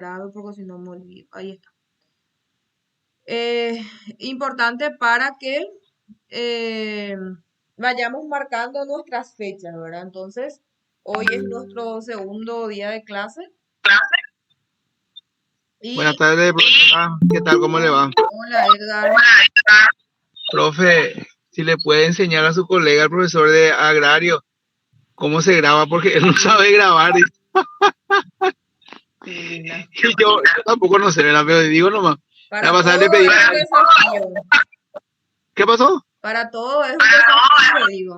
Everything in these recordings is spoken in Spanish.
grave porque si no me olvido. Ahí está. Eh, Importante para que eh, vayamos marcando nuestras fechas, ¿verdad? Entonces, hoy es nuestro segundo día de clase Buenas y tardes, profesora. ¿Qué tal? ¿Cómo le va? hola Edgar. Profe, si le puede enseñar a su colega, el profesor de agrario, cómo se graba, porque él no sabe grabar. Sí, Y yo tampoco no sé, ¿verdad? Pero digo nomás. La para pasada le todo pedí. es un desafío. ¿Qué pasó? Para todo es un desafío, digo.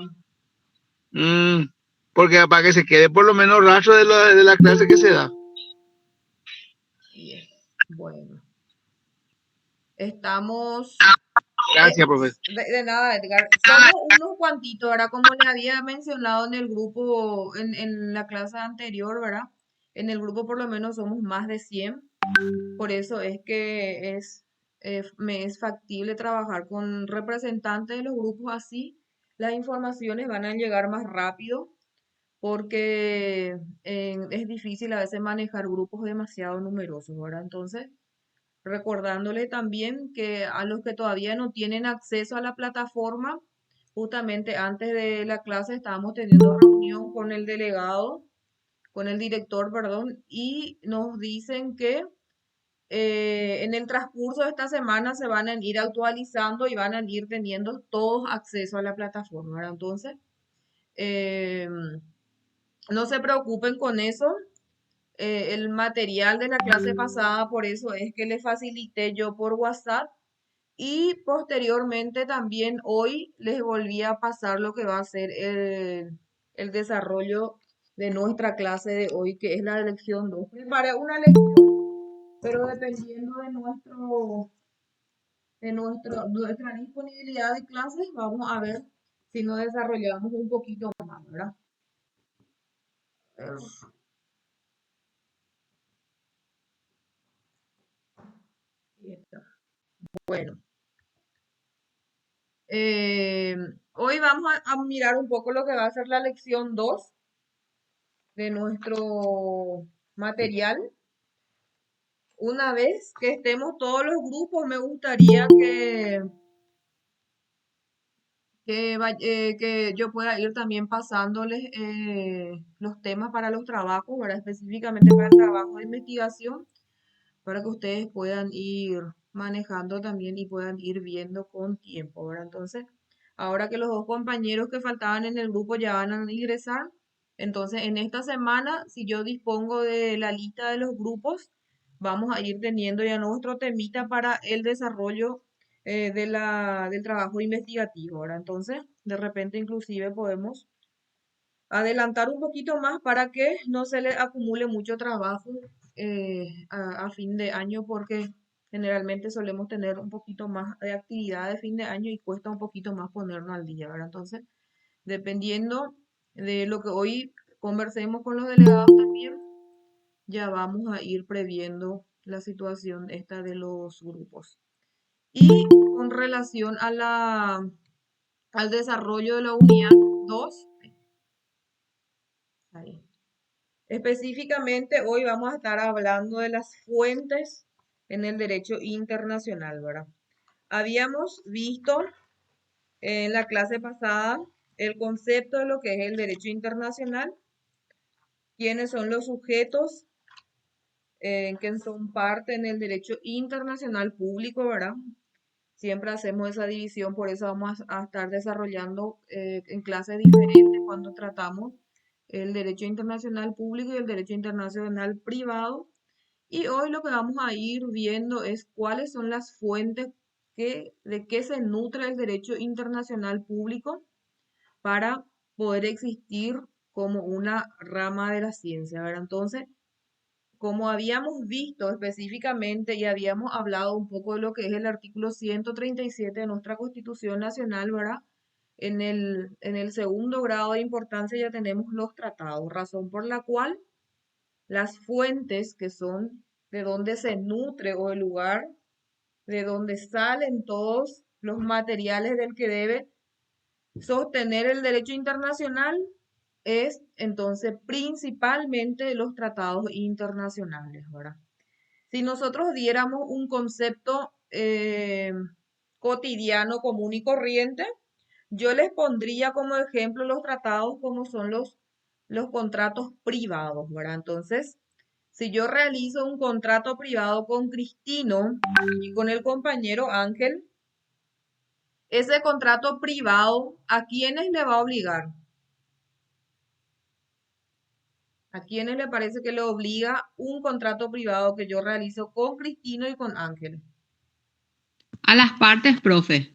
Mm, porque para que se quede por lo menos rastro de la clase que se da. Bien. Bueno, estamos. Gracias, profesor. De nada, Edgar. Somos unos cuantitos, ¿verdad? Como le había mencionado en el grupo, en la clase anterior, ¿verdad? En el grupo por lo menos somos más de 100. Por eso es que me es factible trabajar con representantes de los grupos así. Las informaciones van a llegar más rápido porque es difícil a veces manejar grupos demasiado numerosos, ¿verdad? Entonces, recordándole también que a los que todavía no tienen acceso a la plataforma, justamente antes de la clase estábamos teniendo reunión con el delegado, con el director, perdón, y nos dicen que en el transcurso de esta semana se van a ir actualizando y van a ir teniendo todos acceso a la plataforma, ¿verdad? Entonces, eh, no se preocupen con eso. El material de la clase pasada, por eso es que le facilité yo por WhatsApp. Y posteriormente también hoy les volví a pasar lo que va a ser el desarrollo de nuestra clase de hoy, que es la lección 2. Preparé una lección, pero dependiendo nuestra disponibilidad de clases, vamos a ver si nos desarrollamos un poquito más, ¿verdad? Ahí está. Bueno, eh, hoy vamos a mirar un poco lo que va a ser la lección 2 de nuestro material. Una vez que estemos todos los grupos, me gustaría que yo pueda ir también pasándoles los temas para los trabajos, ¿verdad? Específicamente para el trabajo de investigación, para que ustedes puedan ir manejando también y puedan ir viendo con tiempo, ¿verdad? Entonces, ahora que los dos compañeros que faltaban en el grupo ya van a ingresar, entonces en esta semana, si yo dispongo de la lista de los grupos, vamos a ir teniendo ya nuestro temita para el desarrollo del trabajo investigativo, ¿verdad? Entonces, de repente inclusive podemos adelantar un poquito más para que no se le acumule mucho trabajo a fin de año, porque generalmente solemos tener un poquito más de actividad de fin de año y cuesta un poquito más ponernos al día, ¿verdad? Entonces, dependiendo de lo que hoy conversemos con los delegados también, ya vamos a ir previendo la situación esta de los grupos. Y con relación a al desarrollo de la unidad 2 ahí. Específicamente, hoy vamos a estar hablando de las fuentes en el derecho internacional, ¿verdad? Habíamos visto en la clase pasada el concepto de lo que es el derecho internacional, quiénes son los sujetos que son parte en el derecho internacional público, ¿verdad? Siempre hacemos esa división, por eso vamos a estar desarrollando en clases diferentes cuando tratamos el derecho internacional público y el derecho internacional privado. Y hoy lo que vamos a ir viendo es cuáles son las fuentes de qué se nutre el derecho internacional público para poder existir como una rama de la ciencia, ¿verdad? Entonces, como habíamos visto específicamente y habíamos hablado un poco de lo que es el artículo 137 de nuestra Constitución Nacional, ¿verdad? En el segundo grado de importancia ya tenemos los tratados, razón por la cual las fuentes que son de donde se nutre o el lugar de donde salen todos los materiales del que debe sostener el derecho internacional es entonces principalmente los tratados internacionales, ¿verdad? Si nosotros diéramos un concepto cotidiano, común y corriente, yo les pondría como ejemplo los tratados como son los contratos privados, ¿verdad? Entonces, si yo realizo un contrato privado con Cristino y con el compañero Ángel, ese contrato privado, ¿a quiénes le va a obligar? ¿A quiénes le parece que le obliga un contrato privado que yo realizo con Cristino y con Ángel? A las partes, profe.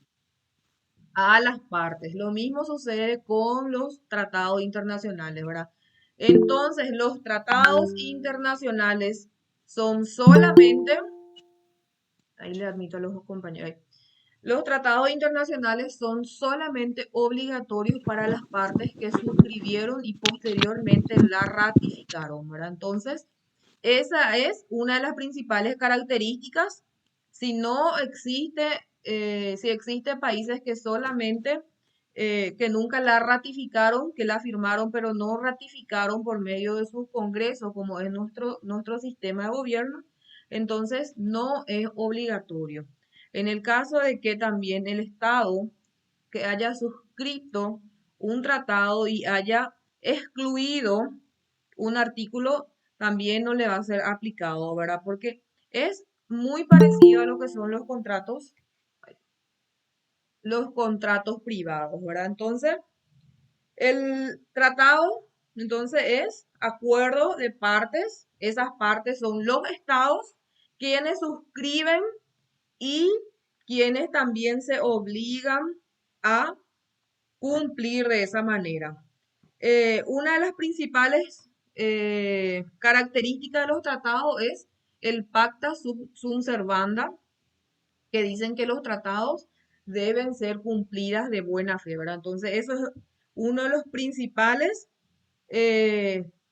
A las partes. Lo mismo sucede con los tratados internacionales, ¿verdad? Entonces, los tratados internacionales son solamente, ahí le admito a los compañeros, los tratados internacionales son solamente obligatorios para las partes que suscribieron y posteriormente la ratificaron, ¿verdad? Entonces, esa es una de las principales características. Si no existe, si existe países que solamente, que nunca la ratificaron, que la firmaron, pero no ratificaron por medio de sus congresos, como es nuestro sistema de gobierno, entonces no es obligatorio. En el caso de que también el Estado que haya suscrito un tratado y haya excluido un artículo, también no le va a ser aplicado, ¿verdad? Porque es muy parecido a lo que son los contratos privados, ¿verdad? Entonces, el tratado, entonces, es acuerdo de partes. Esas partes son los estados quienes suscriben y quienes también se obligan a cumplir de esa manera. Una de las principales características de los tratados es el pacta sunt servanda, que dicen que los tratados deben ser cumplidas de buena fe, ¿verdad? Entonces, eso es uno de los principales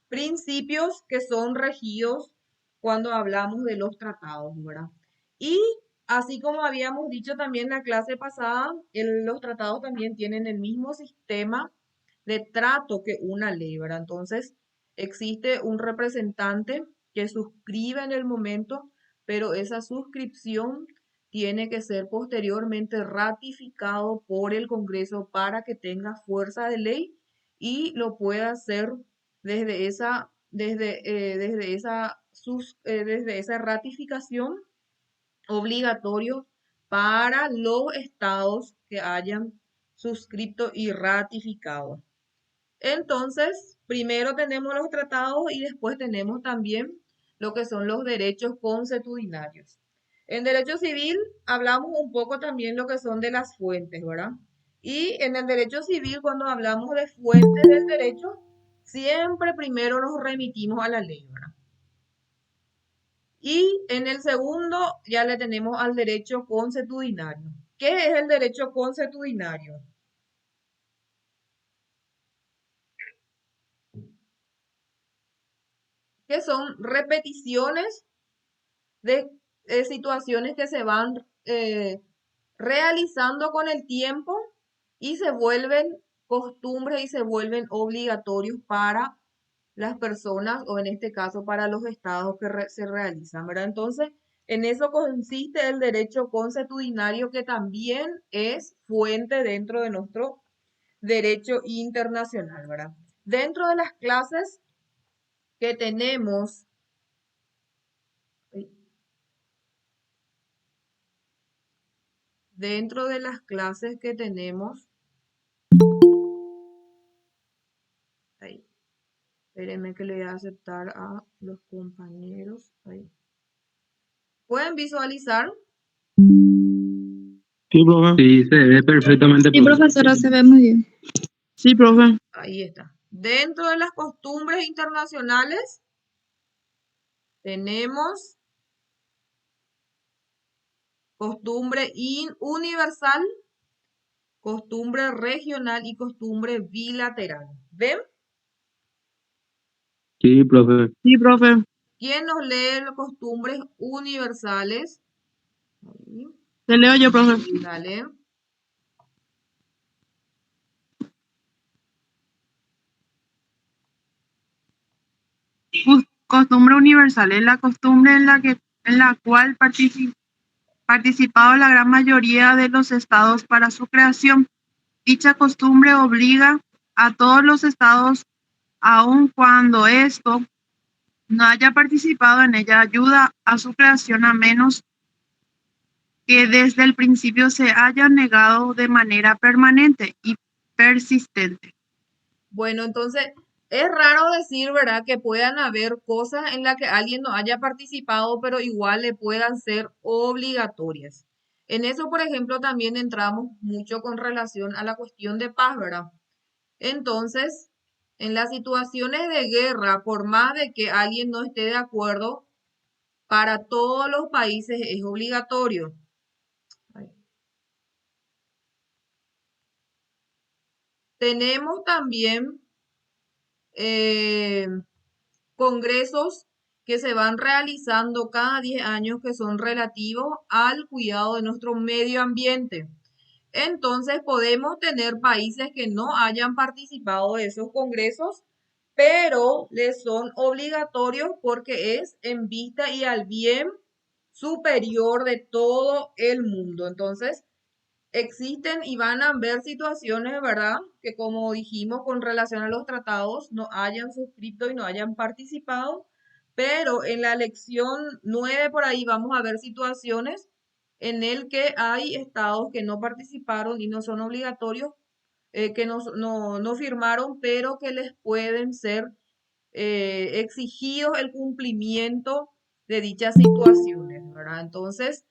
principios que son regidos cuando hablamos de los tratados, ¿verdad? Y así como habíamos dicho también en la clase pasada, los tratados también tienen el mismo sistema de trato que una ley, ¿verdad? Entonces, existe un representante que suscribe en el momento, pero esa suscripción tiene que ser posteriormente ratificado por el Congreso para que tenga fuerza de ley y lo pueda hacer desde esa ratificación obligatorio para los estados que hayan suscrito y ratificado. Entonces, primero tenemos los tratados y después tenemos también lo que son los derechos consuetudinarios. En derecho civil hablamos un poco también lo que son de las fuentes, ¿verdad? Y en el derecho civil, cuando hablamos de fuentes del derecho, siempre primero nos remitimos a la ley, ¿verdad? Y en el segundo ya le tenemos al derecho consuetudinario. ¿Qué es el derecho consuetudinario? Que son repeticiones de situaciones que se van realizando con el tiempo y se vuelven costumbres y se vuelven obligatorios para las personas o en este caso para los estados que se realizan, ¿verdad? Entonces, en eso consiste el derecho consuetudinario que también es fuente dentro de nuestro derecho internacional, ¿verdad? Dentro de las clases que tenemos, dentro de las clases que tenemos, ahí, espérenme que le voy a aceptar a los compañeros, ahí. ¿Pueden visualizar? Sí, profe. Sí, se ve perfectamente. Sí, profesora, se ve muy bien. Sí, profe. Ahí está. Dentro de las costumbres internacionales tenemos costumbre universal, costumbre regional y costumbre bilateral. ¿Ven? Sí, profe. Sí, profe. ¿Quién nos lee las costumbres universales? Ahí, Te leo yo, profe. dale. Costumbre universal es la costumbre en la que en la cual participado la gran mayoría de los estados para su creación. Dicha costumbre obliga a todos los estados, aun cuando esto no haya participado en ella, ayuda a su creación a menos que desde el principio se haya negado de manera permanente y persistente. Bueno, entonces es raro decir, ¿verdad?, que puedan haber cosas en las que alguien no haya participado, pero igual le puedan ser obligatorias. En eso, por ejemplo, también entramos mucho con relación a la cuestión de paz, ¿verdad? Entonces, en las situaciones de guerra, por más de que alguien no esté de acuerdo, para todos los países es obligatorio. Tenemos también eh, congresos que se van realizando cada 10 años que son relativos al cuidado de nuestro medio ambiente. Entonces podemos tener países que no hayan participado de esos congresos, pero les son obligatorios porque es en vista y al bien superior de todo el mundo. Entonces, existen y van a haber situaciones, ¿verdad? Que como dijimos con relación a los tratados, no hayan suscrito y no hayan participado, pero en la lección 9 por ahí vamos a ver situaciones en el que hay estados que no participaron y no son obligatorios, que no firmaron, pero que les pueden ser exigidos el cumplimiento de dichas situaciones, ¿verdad? Entonces,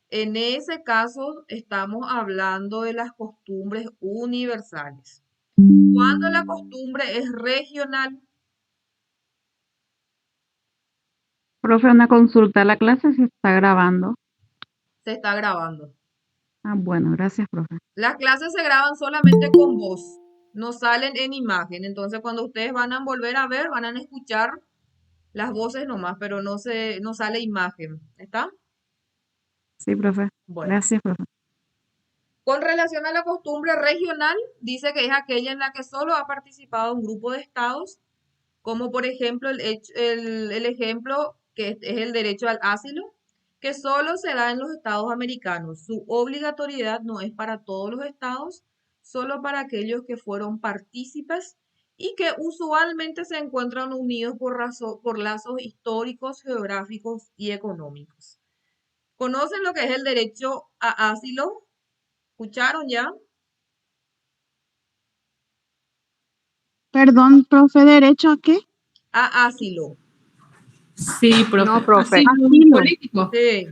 en ese caso, estamos hablando de las costumbres universales. Cuando la costumbre es regional, Profe, una consulta. La clase se está grabando. se está grabando. Ah, bueno, gracias, profe. Las clases se graban solamente con voz, no salen en imagen. Entonces, cuando ustedes van a volver a ver, van a escuchar las voces nomás, pero no sale imagen. ¿Está? Sí, profe. Bueno. Gracias, profe. Con relación a la costumbre regional, dice que es aquella en la que solo ha participado un grupo de estados, como por ejemplo el ejemplo que es el derecho al asilo, que solo se da en los estados americanos. Su obligatoriedad no es para todos los estados, solo para aquellos que fueron partícipes y que usualmente se encuentran unidos por lazos históricos, geográficos y económicos. ¿Conocen lo que es el derecho a asilo? ¿Escucharon ya? Perdón, profe, ¿derecho a qué? A asilo. Sí, profe. No, profe. Asilo. Político. Sí.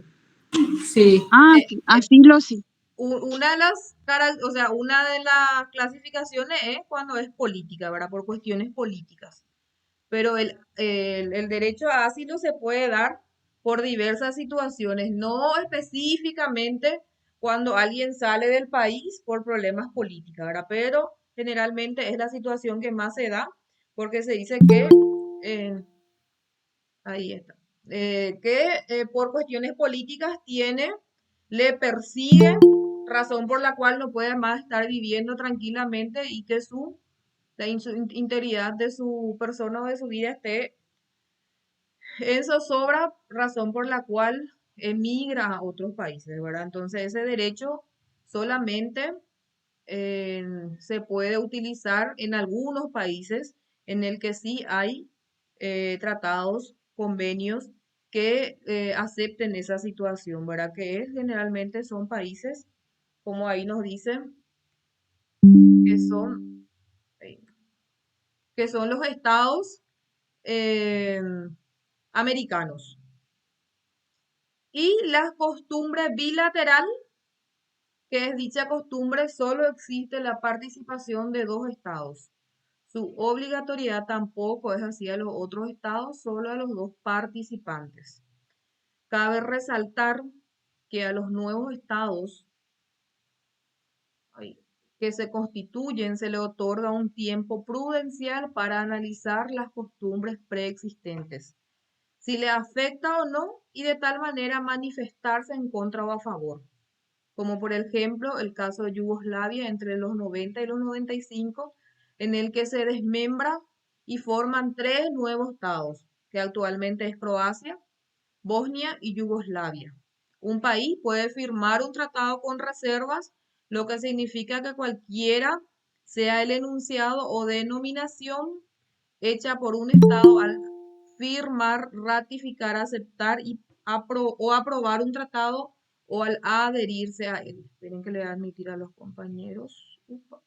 Sí. Ah, Eh, asilo sí. Una de las o sea, una de las clasificaciones es cuando es política, ¿verdad? Por cuestiones políticas. Pero el derecho a asilo se puede dar por diversas situaciones, no específicamente cuando alguien sale del país por problemas políticos, ¿verdad? Pero generalmente es la situación que más se da porque se dice que, ahí está, por cuestiones políticas le persigue, razón por la cual no puede más estar viviendo tranquilamente y que su integridad de su persona o de su vida esté en zozobra, razón por la cual emigra a otros países, ¿verdad? Entonces ese derecho solamente se puede utilizar en algunos países en el que sí hay tratados, convenios que acepten esa situación, ¿verdad? Generalmente son países, como ahí nos dicen, que son, eh, que son los estados eh, americanos. Y la costumbre bilateral, que es dicha costumbre, solo existe la participación de dos estados. Su obligatoriedad tampoco es así a los otros estados, solo a los dos participantes. Cabe resaltar que a los nuevos estados que se constituyen se le otorga un tiempo prudencial para analizar las costumbres preexistentes, si le afecta o no, y de tal manera manifestarse en contra o a favor, como por ejemplo el caso de Yugoslavia entre los 90 y los 95, en el que se desmembra y forman tres nuevos estados, que actualmente es Croacia, Bosnia y Yugoslavia. Un país puede firmar un tratado con reservas, lo que significa que cualquiera sea el enunciado o denominación hecha por un Estado al firmar, ratificar, aceptar o aprobar un tratado o al adherirse a él. Esperen que le voy a admitir a los compañeros. Upa,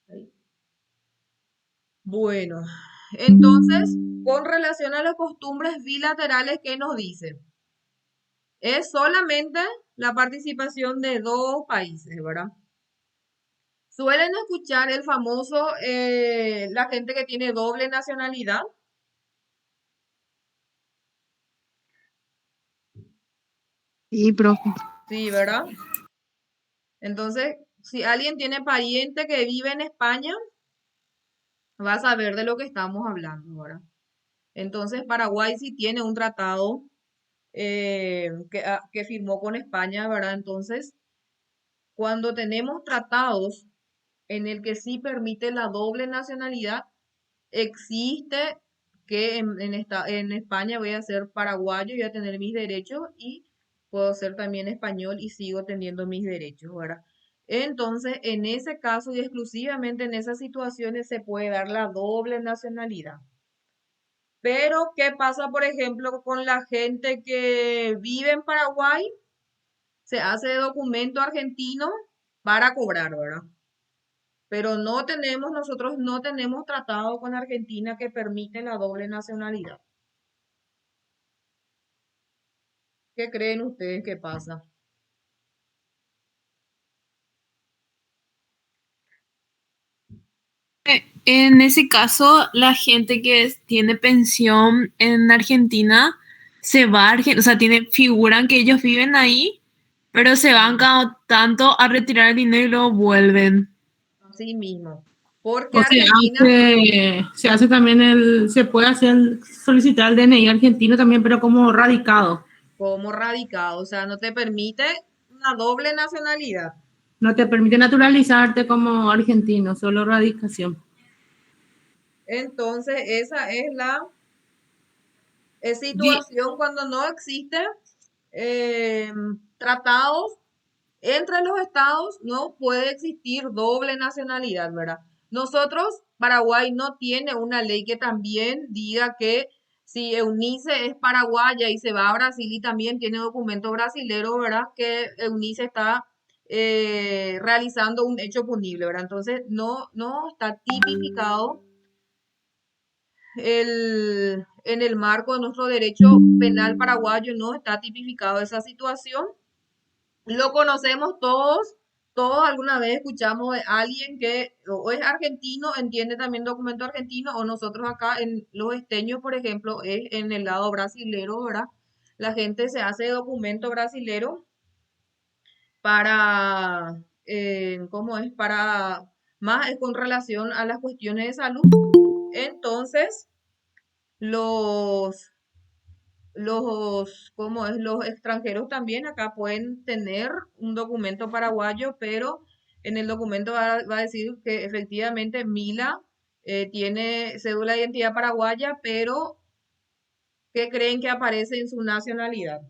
ahí. Bueno, entonces, con relación a las costumbres bilaterales, ¿qué nos dice? Es solamente la participación de dos países, ¿verdad? Suelen escuchar el famoso, la gente que tiene doble nacionalidad. Sí, profe. Sí, ¿verdad? Entonces, si alguien tiene pariente que vive en España, va a saber de lo que estamos hablando, ¿verdad? Entonces, Paraguay sí tiene un tratado que firmó con España, ¿verdad? Entonces, cuando tenemos tratados en el que sí permite la doble nacionalidad, existe que en España voy a ser paraguayo y voy a tener mis derechos y puedo ser también español y sigo teniendo mis derechos, ¿verdad? Entonces, en ese caso y exclusivamente en esas situaciones se puede dar la doble nacionalidad. Pero, ¿qué pasa, por ejemplo, con la gente que vive en Paraguay? Se hace documento argentino para cobrar, ¿verdad? Pero nosotros no tenemos tratado con Argentina que permite la doble nacionalidad. ¿Qué creen ustedes que pasa? En ese caso, la gente que tiene pensión en Argentina se va a Argentina, o sea, figuran que ellos viven ahí, pero se van cada tanto a retirar el dinero y luego vuelven. Así mismo. Porque O Argentina, se hace también se puede solicitar el DNI argentino también, pero como radicado. como radicado, o sea, no te permite una doble nacionalidad. No te permite naturalizarte como argentino, solo radicación. Entonces, esa es la Di- situación cuando no existe tratados entre los estados, no puede existir doble nacionalidad, ¿verdad? Nosotros, Paraguay no tiene una ley que también diga que si Eunice es paraguaya y se va a Brasil y también tiene documento brasilero, ¿verdad? Que Eunice está realizando un hecho punible, ¿verdad? Entonces, no está tipificado en el marco de nuestro derecho penal paraguayo, no está tipificado esa situación. Lo conocemos todos, todos alguna vez escuchamos de alguien que o es argentino, entiende también documento argentino, o nosotros acá en los esteños, por ejemplo, es en el lado brasilero, ¿verdad? La gente se hace documento brasilero para, ¿cómo es? Para, más es con relación a las cuestiones de salud. Entonces, los ¿cómo es? Los extranjeros también acá pueden tener un documento paraguayo, pero en el documento va a decir que efectivamente Mila tiene cédula de identidad paraguaya, pero ¿qué creen que aparece en su nacionalidad?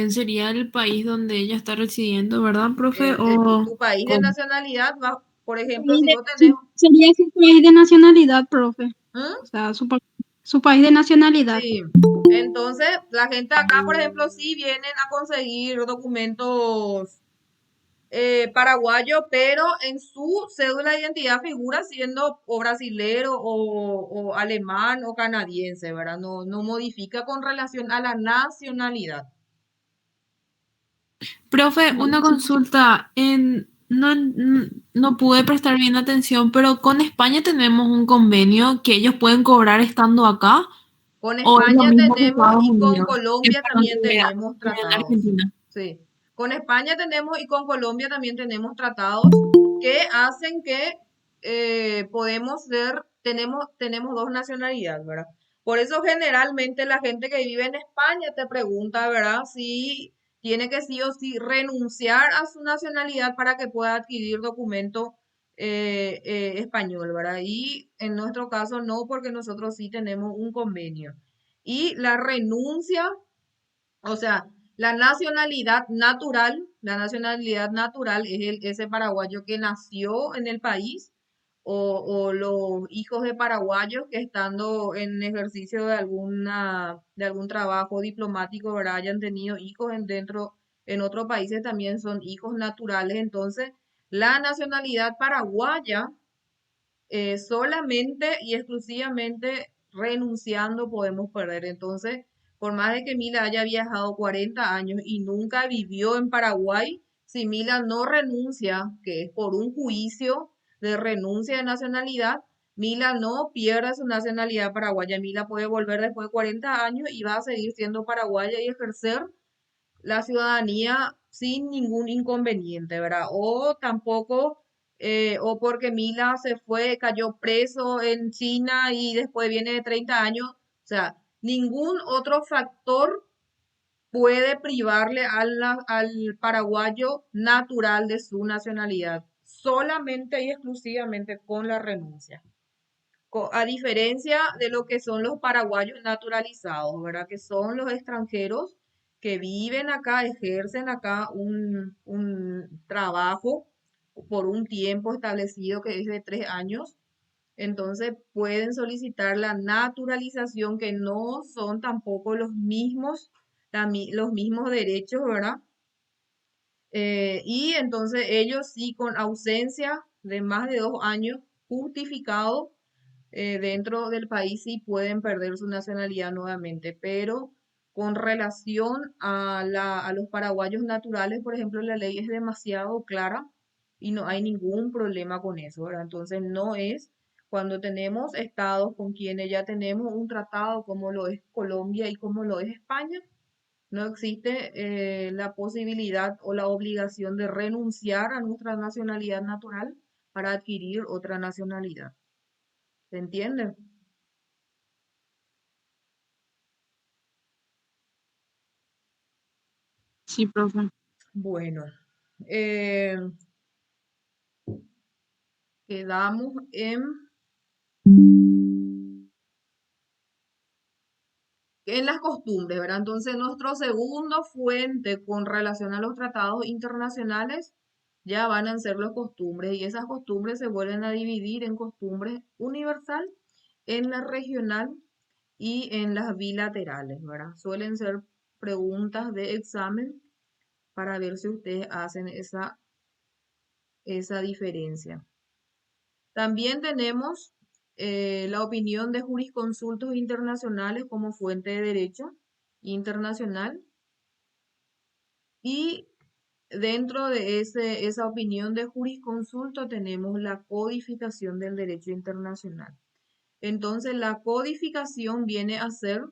Sería el país donde ella está residiendo, ¿verdad, profe? Tu país de ¿Cómo? nacionalidad va, por ejemplo, País si de- vos tenés, sería su país de nacionalidad, profe. ¿Mm? O sea, su país de nacionalidad. Sí. Entonces, la gente acá, por ejemplo, sí vienen a conseguir documentos paraguayo, pero en su cédula de identidad figura siendo o brasilero o alemán o canadiense, ¿verdad? No modifica con relación a la nacionalidad. Profe, una consulta. No pude prestar bien atención, pero con España tenemos un convenio que ellos pueden cobrar estando acá, Con o es lo España mismo que tenemos Estados y con Unidos, que Colombia para también que tenemos en tratados. Argentina. Sí. Con España tenemos y con Colombia también tenemos tratados que hacen que tenemos dos nacionalidades, ¿verdad? Por eso generalmente la gente que vive en España te pregunta, ¿verdad? Si tiene que sí o sí renunciar a su nacionalidad para que pueda adquirir documento español, ¿verdad? Y en nuestro caso no, porque nosotros sí tenemos un convenio. Y la renuncia, o sea, la nacionalidad natural es ese paraguayo que nació en el país o los hijos de paraguayos que estando en ejercicio de algún trabajo diplomático, ¿verdad? Hayan tenido hijos en otros países también son hijos naturales. Entonces, la nacionalidad paraguaya solamente y exclusivamente renunciando podemos perder. Entonces, por más de que Mila haya viajado 40 años y nunca vivió en Paraguay, si Mila no renuncia, que es por un juicio de renuncia de nacionalidad, Mila no pierde su nacionalidad paraguaya. Mila puede volver después de 40 años y va a seguir siendo paraguaya y ejercer la ciudadanía sin ningún inconveniente, ¿verdad? O tampoco, o porque Mila se fue, cayó preso en China y después viene de 30 años, o sea, ningún otro factor puede privarle al paraguayo natural de su nacionalidad, solamente y exclusivamente con la renuncia. A diferencia de lo que son los paraguayos naturalizados, ¿verdad? Que son los extranjeros que viven acá, ejercen acá un trabajo por un tiempo establecido que es de 3 años. Entonces pueden solicitar la naturalización, que no son tampoco los mismos derechos, ¿verdad? Y entonces ellos sí, con ausencia de más de 2 años justificado dentro del país, sí pueden perder su nacionalidad nuevamente, pero con relación a los paraguayos naturales, por ejemplo, la ley es demasiado clara y no hay ningún problema con eso, ¿verdad? Entonces no es cuando tenemos estados con quienes ya tenemos un tratado como lo es Colombia y como lo es España, no existe la posibilidad o la obligación de renunciar a nuestra nacionalidad natural para adquirir otra nacionalidad. ¿Se entiende? Sí, profe. Bueno, eh, quedamos en las costumbres, ¿verdad? Entonces, nuestro segundo fuente con relación a los tratados internacionales ya van a ser las costumbres y esas costumbres se vuelven a dividir en costumbres universal, en la regional y en las bilaterales, ¿verdad? Suelen ser preguntas de examen para ver si ustedes hacen esa diferencia. También tenemos la opinión de jurisconsultos internacionales como fuente de derecho internacional y dentro de esa opinión de jurisconsulto tenemos la codificación del derecho internacional. Entonces, la codificación viene a ser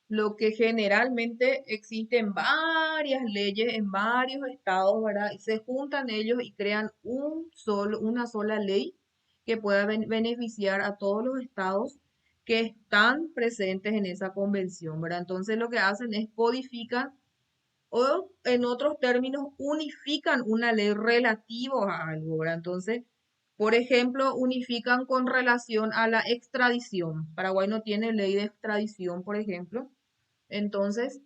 lo que generalmente existen varias leyes en varios estados, ¿verdad? Y se juntan ellos y crean una sola ley que pueda beneficiar a todos los estados que están presentes en esa convención, ¿verdad? Entonces lo que hacen es codifican o en otros términos unifican una ley relativa a algo, ¿verdad? Entonces, por ejemplo, unifican con relación a la extradición. Paraguay no tiene ley de extradición, por ejemplo. Entonces,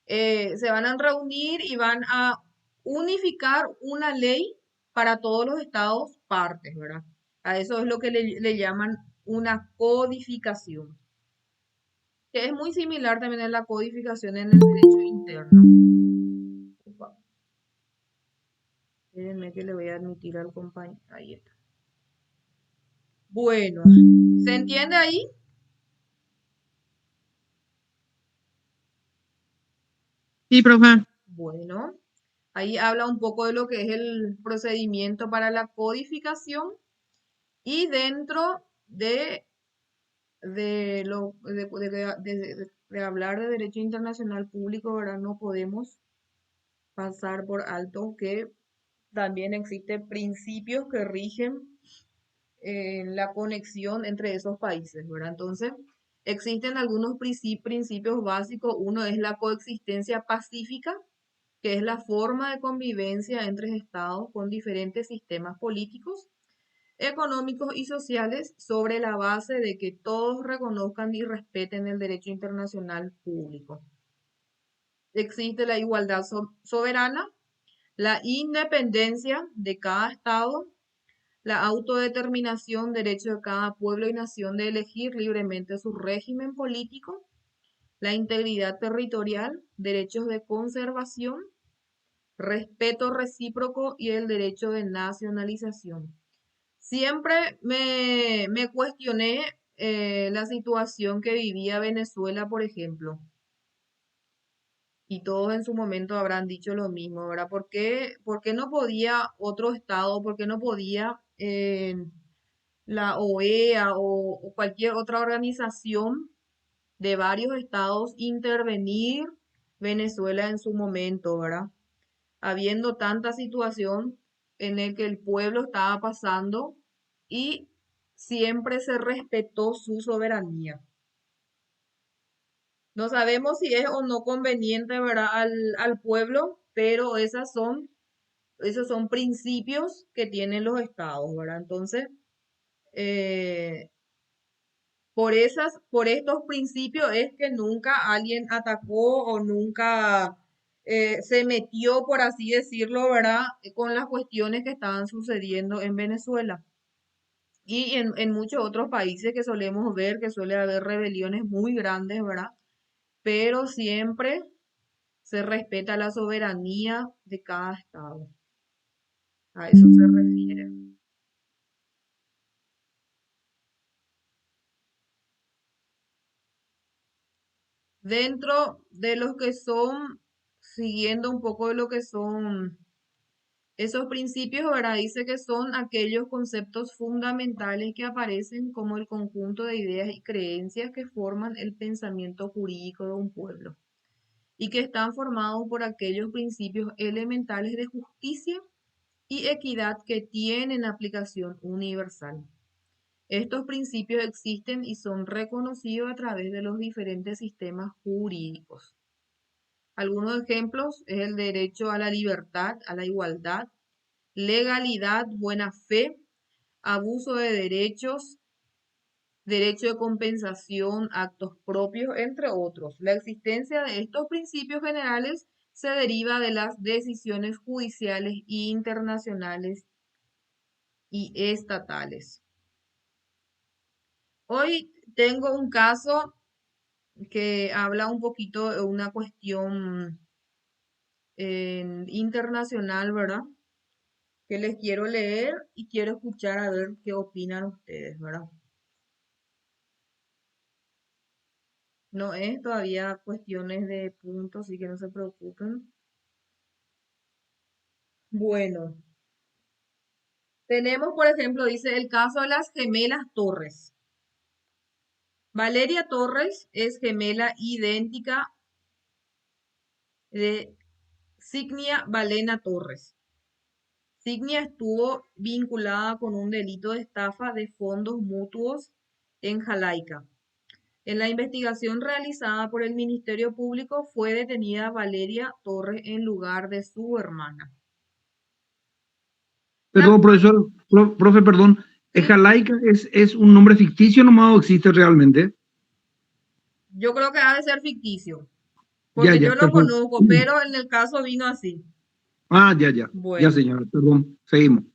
se van a reunir y van a unificar una ley para todos los estados partes, ¿verdad? A eso es lo que le llaman una codificación, que es muy similar también a la codificación en el derecho interno. Upa, espérenme que le voy a admitir al compañero. Ahí está. Bueno, ¿se entiende ahí? Sí, profe. Bueno, ahí habla un poco de lo que es el procedimiento para la codificación y dentro de hablar de derecho internacional público, ¿verdad? No podemos pasar por alto que también existen principios que rigen la conexión entre esos países, ¿verdad? Entonces, existen algunos principios básicos. Uno es la coexistencia pacífica, que es la forma de convivencia entre estados con diferentes sistemas políticos, económicos y sociales sobre la base de que todos reconozcan y respeten el derecho internacional público. Existe la igualdad soberana, la independencia de cada estado, la autodeterminación, derecho de cada pueblo y nación de elegir libremente su régimen político, la integridad territorial, derechos de conservación, respeto recíproco y el derecho de nacionalización. Siempre me cuestioné la situación que vivía Venezuela, por ejemplo, y todos en su momento habrán dicho lo mismo, ¿verdad? ¿Por qué no podía otro estado, por qué no podía la OEA o cualquier otra organización de varios estados intervenir Venezuela en su momento, ¿verdad? Habiendo tanta situación en el que el pueblo estaba pasando y siempre se respetó su soberanía. No sabemos si es o no conveniente, ¿verdad? al pueblo, pero esos son principios que tienen los estados, ¿verdad? Entonces, eh, por estos principios es que nunca alguien atacó o nunca se metió, por así decirlo, ¿verdad? Con las cuestiones que estaban sucediendo en Venezuela. Y en muchos otros países que solemos ver que suele haber rebeliones muy grandes, ¿verdad? Pero siempre se respeta la soberanía de cada estado. A eso se refiere. Dentro de los que son, siguiendo un poco de lo que son esos principios, ¿verdad? Dice que son aquellos conceptos fundamentales que aparecen como el conjunto de ideas y creencias que forman el pensamiento jurídico de un pueblo y que están formados por aquellos principios elementales de justicia y equidad que tienen aplicación universal. Estos principios existen y son reconocidos a través de los diferentes sistemas jurídicos. Algunos ejemplos es el derecho a la libertad, a la igualdad, legalidad, buena fe, abuso de derechos, derecho de compensación, actos propios, entre otros. La existencia de estos principios generales se deriva de las decisiones judiciales internacionales y estatales. Hoy tengo un caso que habla un poquito de una cuestión internacional, ¿verdad? Que les quiero leer y quiero escuchar a ver qué opinan ustedes, ¿verdad? No es todavía cuestiones de puntos, así que no se preocupen. Bueno, tenemos, por ejemplo, dice el caso de las gemelas Torres. Valeria Torres es gemela idéntica de Signia Valena Torres. Signia estuvo vinculada con un delito de estafa de fondos mutuos en Jamaica. En la investigación realizada por el Ministerio Público fue detenida Valeria Torres en lugar de su hermana. Perdón, profesor, profe, perdón. ¿Jamaica es un nombre ficticio nomás o existe realmente? Yo creo que ha de ser ficticio, porque Ya, yo lo perfecto. conozco, pero en el caso vino así. Ah, ya, ya. Bueno. Ya, señor, perdón. Seguimos.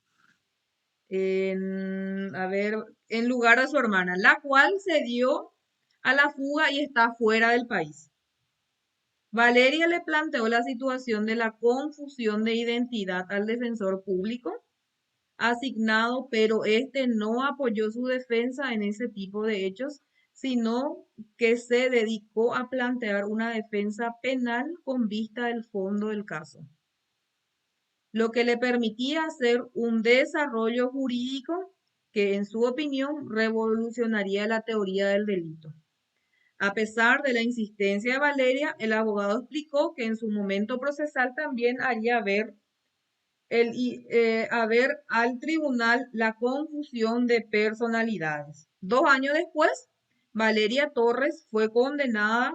A ver, en lugar de su hermana, la cual se dio a la fuga y está fuera del país. Valeria le planteó la situación de la confusión de identidad al defensor público asignado, pero este no apoyó su defensa en ese tipo de hechos, sino que se dedicó a plantear una defensa penal con vista al fondo del caso, lo que le permitía hacer un desarrollo jurídico que en su opinión revolucionaría la teoría del delito. A pesar de la insistencia de Valeria, el abogado explicó que en su momento procesal también haría ver al tribunal la confusión de personalidades. 2 años después, Valeria Torres fue condenada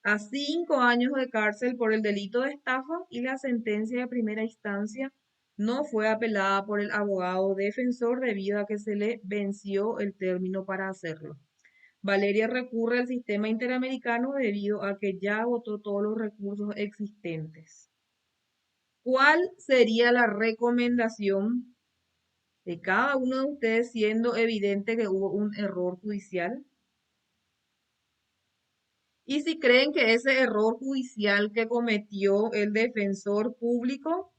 a 5 años de cárcel por el delito de estafa y la sentencia de primera instancia no fue apelada por el abogado defensor debido a que se le venció el término para hacerlo. Valeria recurre al sistema interamericano debido a que ya agotó todos los recursos existentes. ¿Cuál sería la recomendación de cada uno de ustedes siendo evidente que hubo un error judicial? Y si creen que ese error judicial que cometió el defensor público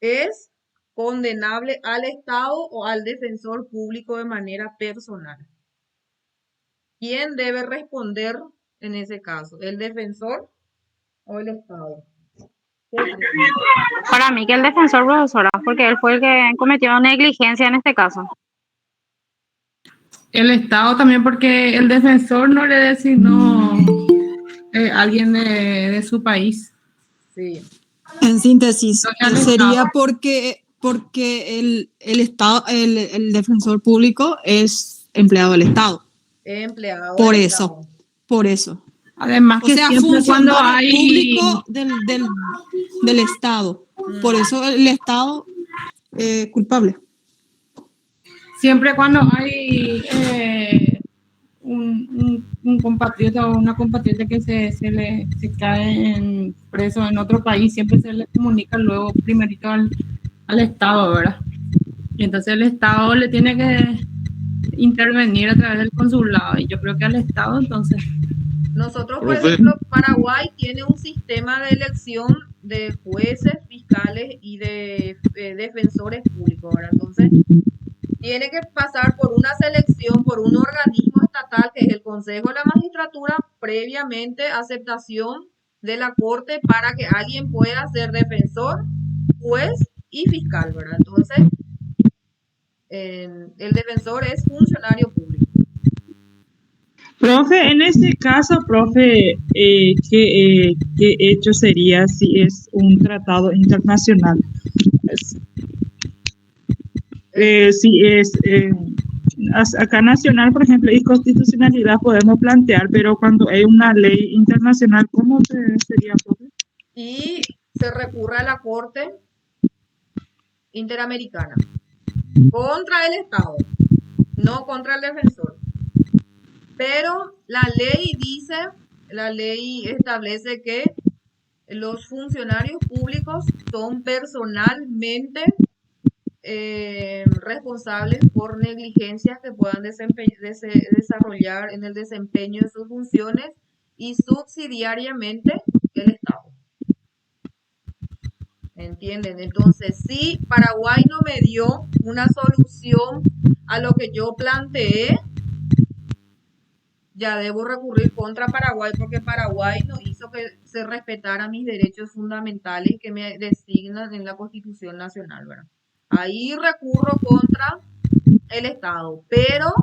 es condenable al Estado o al defensor público de manera personal. ¿Quién debe responder en ese caso? ¿El defensor o el Estado? ¿Qué creen? Para mí que el defensor, profesora, porque él fue el que cometió negligencia en este caso. El Estado también, porque el defensor no le designó alguien de su país. Sí. En síntesis, Al sería Estado. porque el Estado, el defensor público es empleado del Estado. Empleado Por del eso, Estado. por eso. Además O que sea, siempre cuando funcionario hay... público del Estado. Por eso el Estado culpable. Siempre cuando hay un compatriota o una compatriota que se cae en preso en otro país, siempre se le comunica luego primerito al Estado, ¿verdad? Y entonces el Estado le tiene que intervenir a través del consulado, y yo creo que al Estado entonces... Nosotros, por Profe. ejemplo, Paraguay tiene un sistema de elección de jueces, fiscales y de defensores públicos, ¿verdad? Entonces, tiene que pasar por una selección, por un organismo estatal que es el Consejo de la Magistratura, previamente aceptación de la Corte para que alguien pueda ser defensor, juez y fiscal, ¿verdad? Entonces, el defensor es funcionario público. Profe, en este caso, profe, ¿qué hecho sería si es un tratado internacional? Si es acá nacional, por ejemplo, y constitucionalidad podemos plantear, pero cuando hay una ley internacional, ¿cómo sería, profe? Y se recurre a la Corte Interamericana contra el Estado, no contra el defensor. Pero la ley establece que los funcionarios públicos son personalmente responsables por negligencias que puedan desarrollar en el desempeño de sus funciones y subsidiariamente el Estado. ¿Entienden? Entonces, si Paraguay no me dio una solución a lo que yo planteé, ya debo recurrir contra Paraguay porque Paraguay no hizo que se respetaran mis derechos fundamentales que me designan en la Constitución Nacional, ¿verdad? Ahí recurro contra el Estado, pero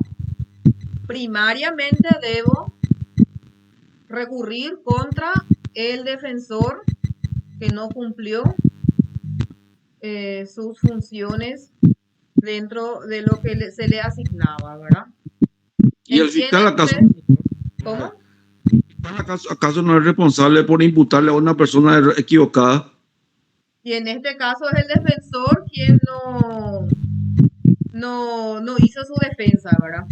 primariamente debo recurrir contra el defensor que no cumplió sus funciones dentro de lo que se le asignaba, ¿verdad? ¿Y el fiscal acaso? ¿Cómo? ¿Acaso no es responsable por imputarle a una persona equivocada? Y en este caso es el defensor quien no hizo su defensa, ¿verdad?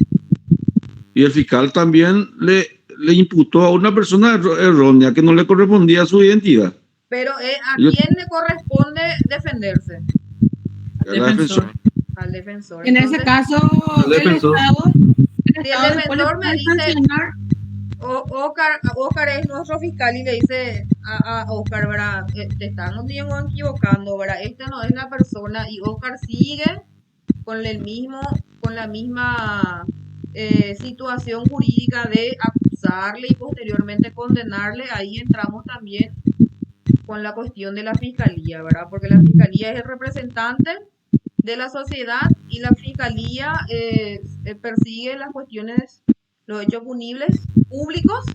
Y el fiscal también le imputó a una persona errónea que no le correspondía su identidad. Pero ¿a quién le corresponde defenderse? Al defensor. Al defensor. En Entonces, ese caso, el defensor. si el defensor me dice, Oscar es nuestro fiscal y le dice a Oscar, ¿verdad? Te están equivocando, ¿verdad? Esta no es la persona, y Oscar sigue con la misma situación jurídica de acusarle y posteriormente condenarle. Ahí entramos también con la cuestión de la fiscalía, ¿verdad? Porque la fiscalía es el representante de la sociedad y la fiscalía persigue las cuestiones, los hechos punibles públicos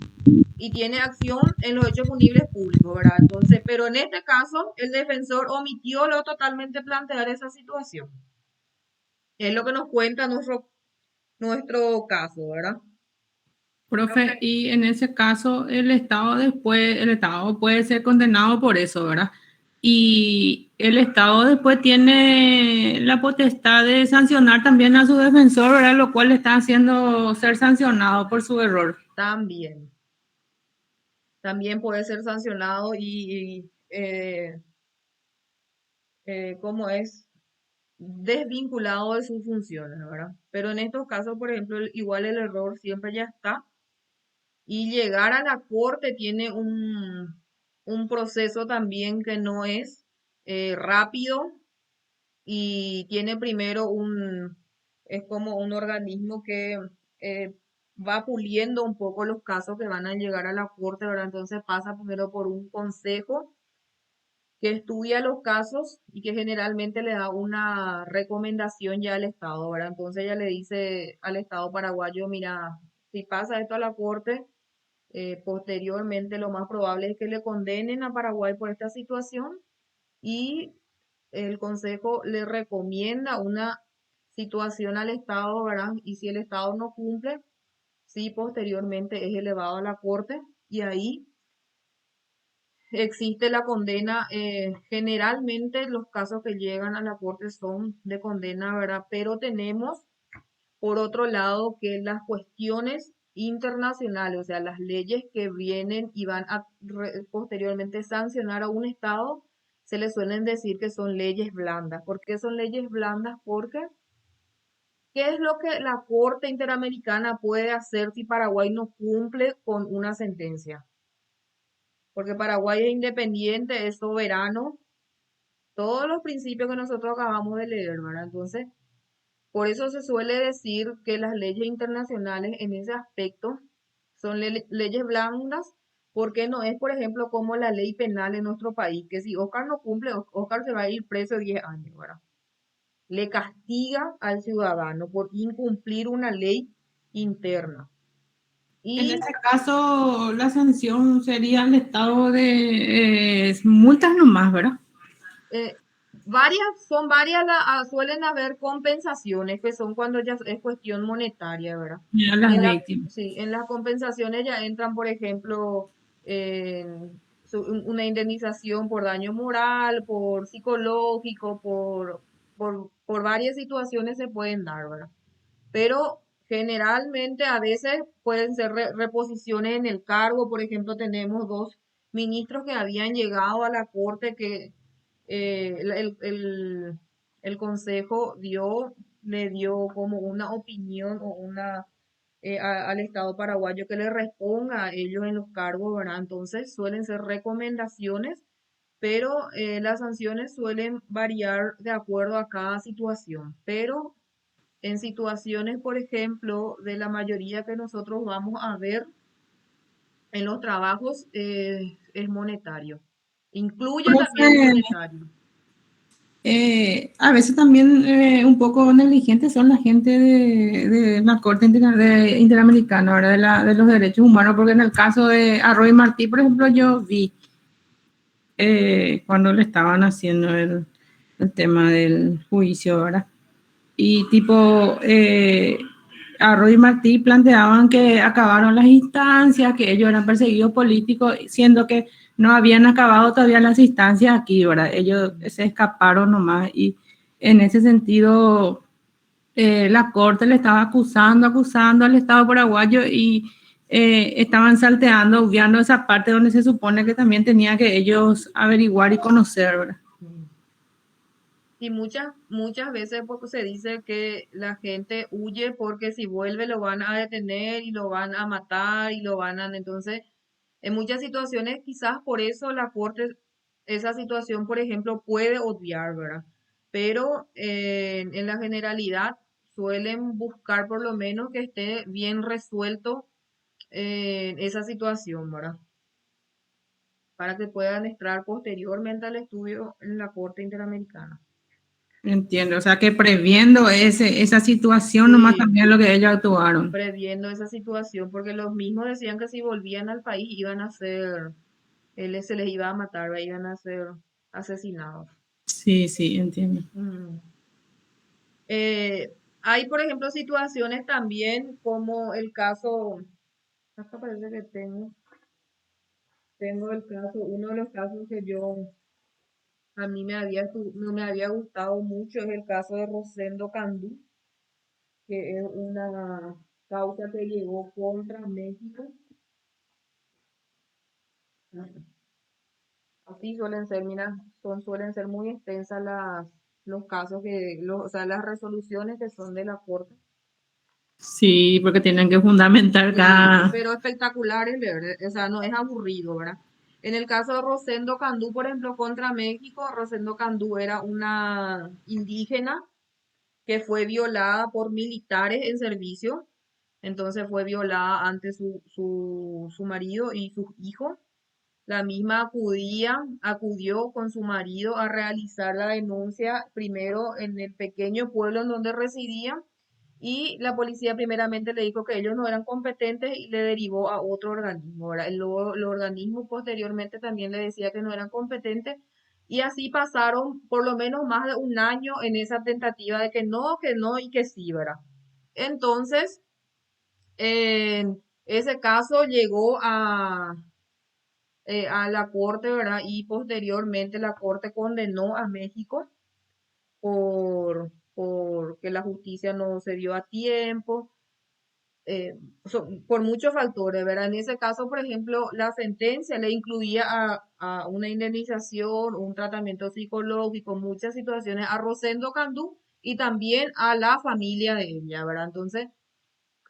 y tiene acción en los hechos punibles públicos, ¿verdad? Entonces, pero en este caso, el defensor omitió lo totalmente plantear esa situación. Es lo que nos cuenta nuestro caso, ¿verdad? Profe, y en ese caso el Estado puede ser condenado por eso, ¿verdad? Y el Estado después tiene la potestad de sancionar también a su defensor, ¿verdad? Lo cual le está haciendo ser sancionado por su error. También, también puede ser sancionado ¿cómo es? Desvinculado de sus funciones, ¿verdad? Pero en estos casos, por ejemplo, igual el error siempre ya está y llegar a la corte tiene un proceso también que no es rápido y tiene primero es como un organismo que eh, va puliendo un poco los casos que van a llegar a la corte, ¿verdad? Entonces pasa primero por un consejo que estudia los casos y que generalmente le da una recomendación ya al Estado, ¿verdad? Entonces ella le dice al Estado paraguayo, mira, si pasa esto a la corte, posteriormente lo más probable es que le condenen a Paraguay por esta situación y el Consejo le recomienda una situación al Estado, ¿verdad? Y si el Estado no cumple, sí, posteriormente es elevado a la corte y ahí existe la condena. Generalmente los casos que llegan a la corte son de condena, ¿verdad? Pero tenemos, por otro lado, que las cuestiones internacionales, o sea, las leyes que vienen y van a posteriormente sancionar a un Estado, se les suelen decir que son leyes blandas. ¿Por qué son leyes blandas? Porque ¿qué es lo que la Corte Interamericana puede hacer si Paraguay no cumple con una sentencia? Porque Paraguay es independiente, es soberano, todos los principios que nosotros acabamos de leer, ¿verdad? Entonces, por eso se suele decir que las leyes internacionales en ese aspecto son leyes blandas, porque no es, por ejemplo, como la ley penal en nuestro país, que si Oscar no cumple, Oscar se va a ir preso 10 años, ¿verdad? Le castiga al ciudadano por incumplir una ley interna. En Y ese caso, la sanción sería el Estado de multas nomás, ¿verdad? son varias, suelen haber compensaciones que son cuando ya es cuestión monetaria, ¿verdad? Ya las En víctimas. sí, en las compensaciones ya entran, por ejemplo, una indemnización por daño moral, por psicológico, por varias situaciones se pueden dar, ¿verdad? Pero generalmente a veces pueden ser reposiciones en el cargo. Por ejemplo, tenemos dos ministros que habían llegado a la corte que el consejo le dio como una opinión o al Estado paraguayo que le responda a ellos en los cargos, ¿verdad? Entonces suelen ser recomendaciones, pero las sanciones suelen variar de acuerdo a cada situación. Pero en situaciones, por ejemplo, de la mayoría que nosotros vamos a ver en los trabajos, es monetario. Incluye también Profe, monetario. a veces también un poco negligentes son la gente de la Corte Interamericana, ¿verdad? De los derechos humanos, porque en el caso de Arroyo Martí, por ejemplo, yo vi cuando le estaban haciendo el tema del juicio, ¿verdad? Y tipo, Arroyo y Martí planteaban que acabaron las instancias, que ellos eran perseguidos políticos, siendo que no habían acabado todavía las instancias aquí, ¿verdad? Ellos se escaparon nomás y en ese sentido la Corte le estaba acusando al Estado paraguayo y estaban salteando, obviando esa parte donde se supone que también tenía que ellos averiguar y conocer, ¿verdad? Y muchas veces pues, se dice que la gente huye porque si vuelve lo van a detener y lo van a matar y lo van a... Entonces, en muchas situaciones quizás por eso la Corte esa situación, por ejemplo, puede obviar, ¿verdad? Pero en la generalidad suelen buscar por lo menos que esté bien resuelto esa situación, ¿verdad? Para que puedan entrar posteriormente al estudio en la Corte Interamericana. Entiendo, o sea que previendo esa situación nomás Sí, también lo que ellos actuaron. previendo esa situación, porque los mismos decían que si volvían al país iban a ser, se les iba a matar, iban a ser asesinados. Sí, sí, entiendo. Hay, por ejemplo, situaciones también como el caso Acá parece que tengo el caso, uno de los casos que a mí no me había gustado mucho es el caso de Rosendo Candú, que es una causa que llegó contra México. Así suelen ser, mira, suelen ser muy extensas los casos o sea, las resoluciones que son de la Corte. Sí, porque tienen que fundamentar Sí, cada... pero espectaculares, ¿verdad? O sea, no es aburrido, ¿verdad? En el caso de Rosendo Candú, por ejemplo, contra México, Rosendo Candú era una indígena que fue violada por militares en servicio. Entonces fue violada ante su marido y sus hijos. La misma acudió con su marido a realizar la denuncia primero en el pequeño pueblo en donde residía y la policía primeramente le dijo que ellos no eran competentes y le derivó a otro organismo. ¿Verdad? El organismo posteriormente también le decía que no eran competentes y así pasaron por lo menos más de un año en esa tentativa de que no y que sí, ¿verdad? Entonces, en ese caso llegó a la corte, ¿verdad? Y posteriormente la corte condenó a México por que la justicia no se dio a tiempo, por muchos factores, ¿verdad? En ese caso, por ejemplo, la sentencia le incluía a una indemnización, un tratamiento psicológico, muchas situaciones a Rosendo Candú y también a la familia de ella, ¿verdad? Entonces,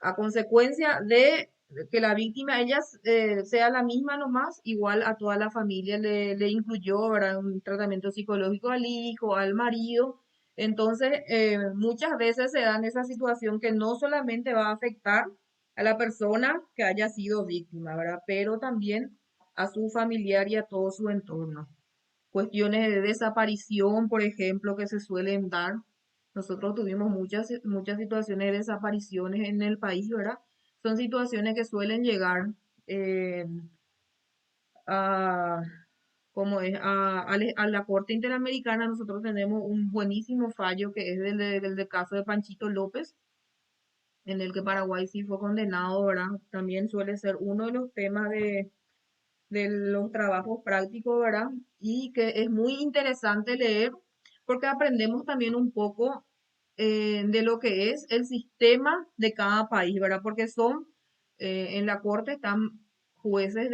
a consecuencia de que la víctima, ella sea la misma nomás, igual a toda la familia le incluyó, ¿verdad? Un tratamiento psicológico al hijo, al marido. Entonces, muchas veces se da en esa situación que no solamente va a afectar a la persona que haya sido víctima, ¿verdad? Pero también a su familiar y a todo su entorno. Cuestiones de desaparición, por ejemplo, que se suelen dar. Nosotros tuvimos muchas situaciones de desapariciones en el país, ¿verdad? Son situaciones que suelen llegar eh, a, a la Corte Interamericana. Nosotros tenemos un buenísimo fallo que es del caso de Panchito López, en el que Paraguay sí fue condenado, ¿verdad? También suele ser uno de los temas de los trabajos prácticos, ¿verdad? Y que es muy interesante leer porque aprendemos también un poco de lo que es el sistema de cada país, ¿verdad? Porque en la corte están jueces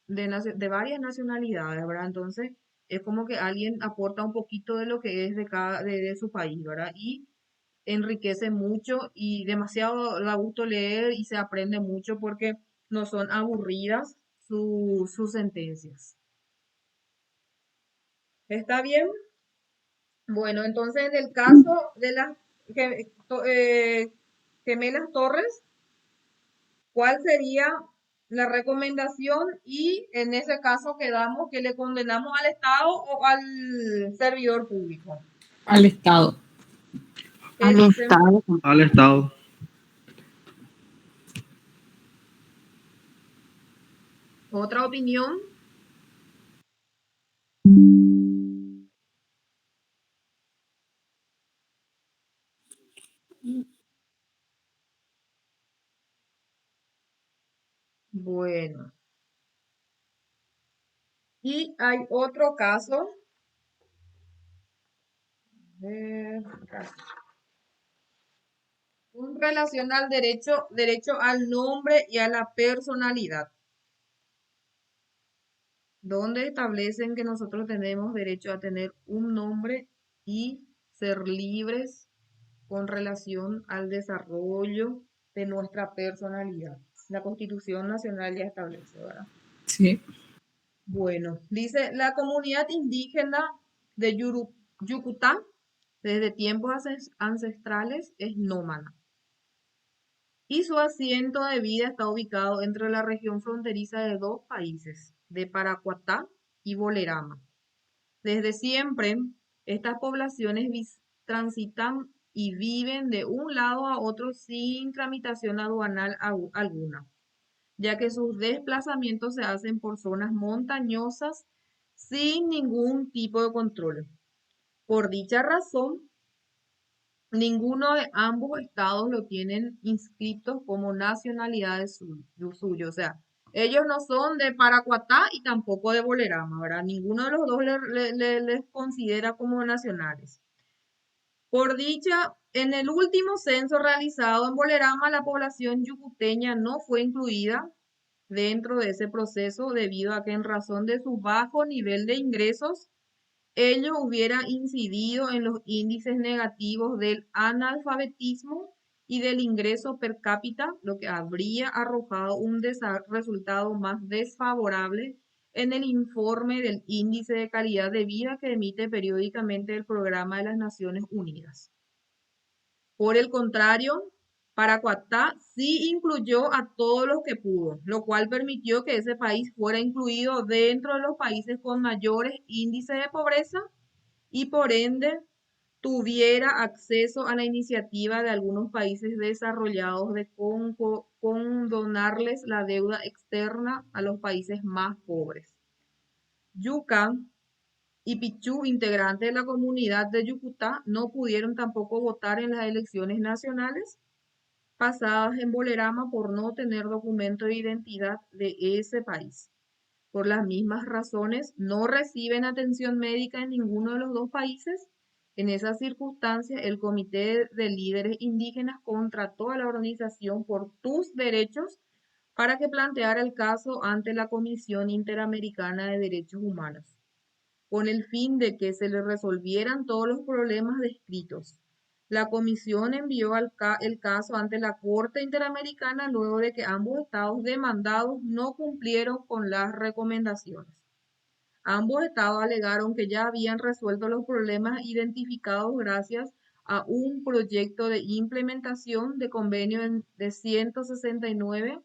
de varias nacionalidades, ¿verdad? Entonces, es como que alguien aporta un poquito de lo que es de su país, ¿verdad? Y enriquece mucho y demasiado da gusto leer y se aprende mucho porque no son aburridas sus sentencias. ¿Está bien? Bueno, entonces en el caso de las gemelas Torres, ¿cuál sería la recomendación? Y en ese caso quedamos que le condenamos al Estado o al servidor público. al Estado. ¿Qué dicen? Al Estado. ¿Otra opinión? Bueno, y hay otro caso. En relación al derecho al nombre y a la personalidad, donde establecen que nosotros tenemos derecho a tener un nombre y ser libres con relación al desarrollo de nuestra personalidad. La Constitución Nacional ya establece, ¿verdad? Sí. Bueno, dice, la comunidad indígena de Yucután, desde tiempos ancestrales, es nómada. Y su asiento de vida está ubicado entre la región fronteriza de dos países, de Paracuatá y Bolerama. Desde siempre, estas poblaciones transitan y viven de un lado a otro sin tramitación aduanal alguna, ya que sus desplazamientos se hacen por zonas montañosas sin ningún tipo de control. Por dicha razón, Ninguno de ambos estados lo tienen inscritos como nacionalidades suyo. O sea, ellos no son de Paracuatá y tampoco de Bolerama, ¿verdad? Ninguno de los dos les considera como nacionales. Por dicha, en el último censo realizado en Bolerama, la población yucuteña no fue incluida dentro de ese proceso debido a que en razón de su bajo nivel de ingresos, ello hubiera incidido en los índices negativos del analfabetismo y del ingreso per cápita, lo que habría arrojado un resultado más desfavorable en el informe del índice de calidad de vida que emite periódicamente el Programa de las Naciones Unidas. Por el contrario, Paracuatá sí incluyó a todos los que pudo, lo cual permitió que ese país fuera incluido dentro de los países con mayores índices de pobreza y por ende tuviera acceso a la iniciativa de algunos países desarrollados de condonarles la deuda externa a los países más pobres. Yuca y Pichú, integrantes de la comunidad de Yucutá, no pudieron tampoco votar en las elecciones nacionales pasadas en Bolerama por no tener documento de identidad de ese país. Por las mismas razones, no reciben atención médica en ninguno de los dos países. En esas circunstancias, el Comité de Líderes Indígenas contrató a la organización por tus derechos para que planteara el caso ante la Comisión Interamericana de Derechos Humanos, con el fin de que se le resolvieran todos los problemas descritos. La comisión envió el caso ante la Corte Interamericana luego de que ambos estados demandados no cumplieron con las recomendaciones. Ambos estados alegaron que ya habían resuelto los problemas identificados gracias a un proyecto de implementación de convenio de 169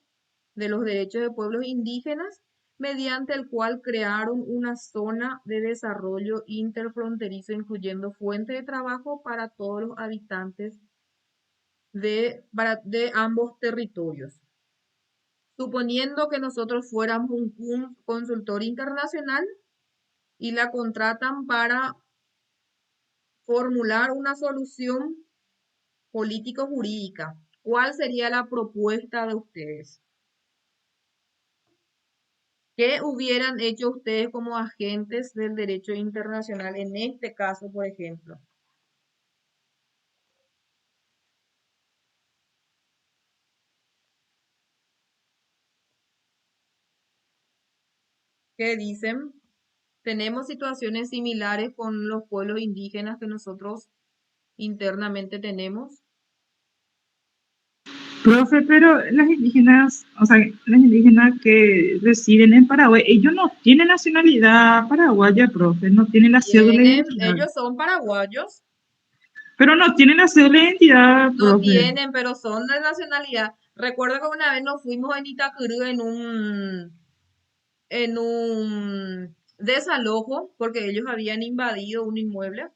de los derechos de pueblos indígenas, mediante el cual crearon una zona de desarrollo interfronterizo, incluyendo fuente de trabajo para todos los habitantes de ambos territorios. Suponiendo que nosotros fuéramos un consultor internacional y la contratan para formular una solución político-jurídica, ¿cuál sería la propuesta de ustedes? ¿Qué hubieran hecho ustedes como agentes del derecho internacional en este caso, por ejemplo? ¿Qué dicen? Tenemos situaciones similares con los pueblos indígenas que nosotros internamente tenemos. Profe, pero las indígenas, o sea, las indígenas que residen en Paraguay, ellos no tienen nacionalidad paraguaya, profe, no tienen la cédula de identidad. Ellos son paraguayos. Pero no tienen la cédula de identidad, No profe. tienen, pero son de nacionalidad. Recuerdo que una vez nos fuimos en Itacurú en un desalojo porque ellos habían invadido un inmueble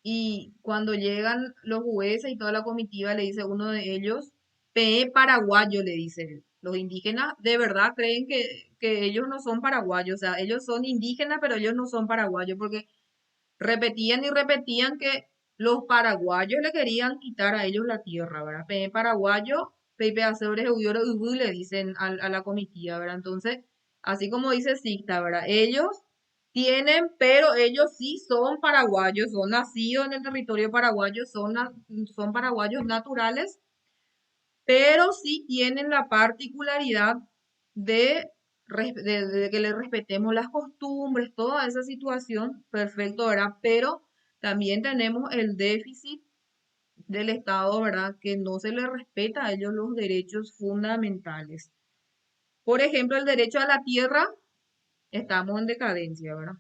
y cuando llegan los jueces y toda la comitiva le dice uno de ellos, PE paraguayo, le dice. Los indígenas de verdad creen que ellos no son paraguayos, o sea, ellos son indígenas, pero ellos no son paraguayos porque repetían y repetían que los paraguayos le querían quitar a ellos la tierra, ¿verdad? PE paraguayo, Pepe Aceures le dicen a la comitiva, ¿verdad? Entonces, así como dice Sixta, ¿verdad? Ellos tienen, pero ellos sí son paraguayos, son nacidos en el territorio paraguayo, son paraguayos naturales, pero sí tienen la particularidad de que les respetemos las costumbres, toda esa situación, perfecto, ¿verdad? Pero también tenemos el déficit del Estado, ¿verdad? Que no se les respeta a ellos los derechos fundamentales. Por ejemplo, el derecho a la tierra, estamos en decadencia, ¿verdad?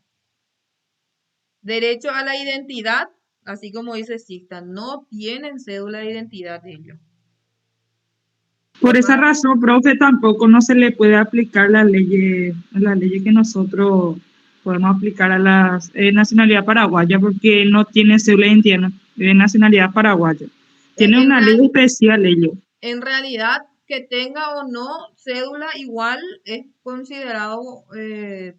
Derecho a la identidad, así como dice Sixta, no tienen cédula de identidad ellos. Por esa razón, profe, tampoco no se le puede aplicar la ley que nosotros podemos aplicar a la nacionalidad paraguaya, porque no tiene cédula de nacionalidad paraguaya. Tiene una ley especial ellos. En realidad, que tenga o no cédula, igual es considerado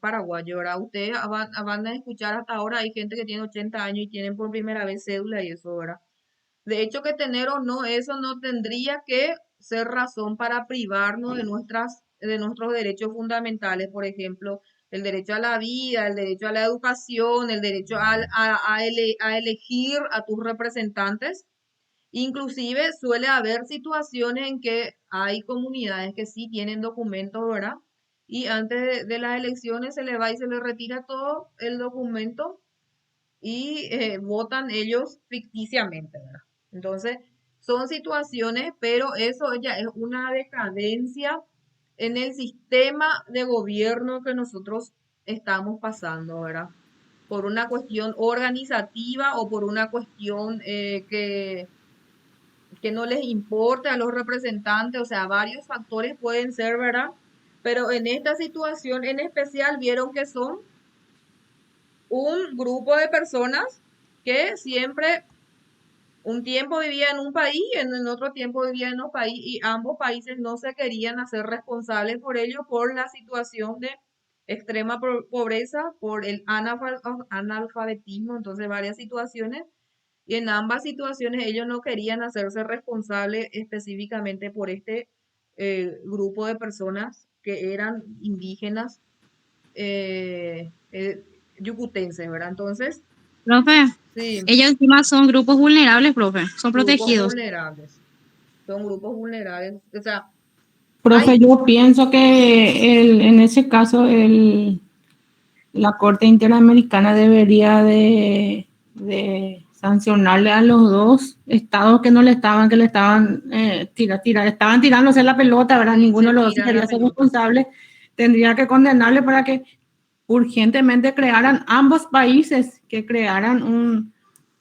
paraguayo, ¿verdad? Ustedes van a escuchar hasta ahora, hay gente que tiene 80 años y tienen por primera vez cédula y eso, ¿verdad? De hecho, que tener o no, eso no tendría que ser razón para privarnos de nuestros derechos fundamentales, por ejemplo, el derecho a la vida, el derecho a la educación, el derecho a elegir a tus representantes. Inclusive suele haber situaciones en que hay comunidades que sí tienen documentos, ¿verdad? Y antes de las elecciones se le va y se le retira todo el documento y votan ellos ficticiamente, ¿verdad? Entonces, son situaciones, pero eso ya es una decadencia en el sistema de gobierno que nosotros estamos pasando, ¿verdad? Por una cuestión organizativa o por una cuestión que no les importe a los representantes, o sea, varios factores pueden ser, ¿verdad? Pero en esta situación en especial vieron que son un grupo de personas que siempre un tiempo vivía en un país, en otro tiempo vivía en otro país y ambos países no se querían hacer responsables por ello, por la situación de extrema pobreza, por el analfabetismo, entonces varias situaciones. Y en ambas situaciones ellos no querían hacerse responsables específicamente por este grupo de personas que eran indígenas yucutenses, ¿verdad? Entonces, Profe, sí, ellos encima son grupos vulnerables, profe, son grupos protegidos. vulnerables. Son grupos vulnerables. O sea, Profe, hay, yo pienso que en ese caso la Corte Interamericana debería de sancionarle a los dos estados que no le estaban, que le estaban estaban tirándose la pelota, ¿verdad? sí, Ninguno se de los dos se tiran la quería ser pelota. responsable. Tendría que condenarle para que urgentemente crearan ambos países, que crearan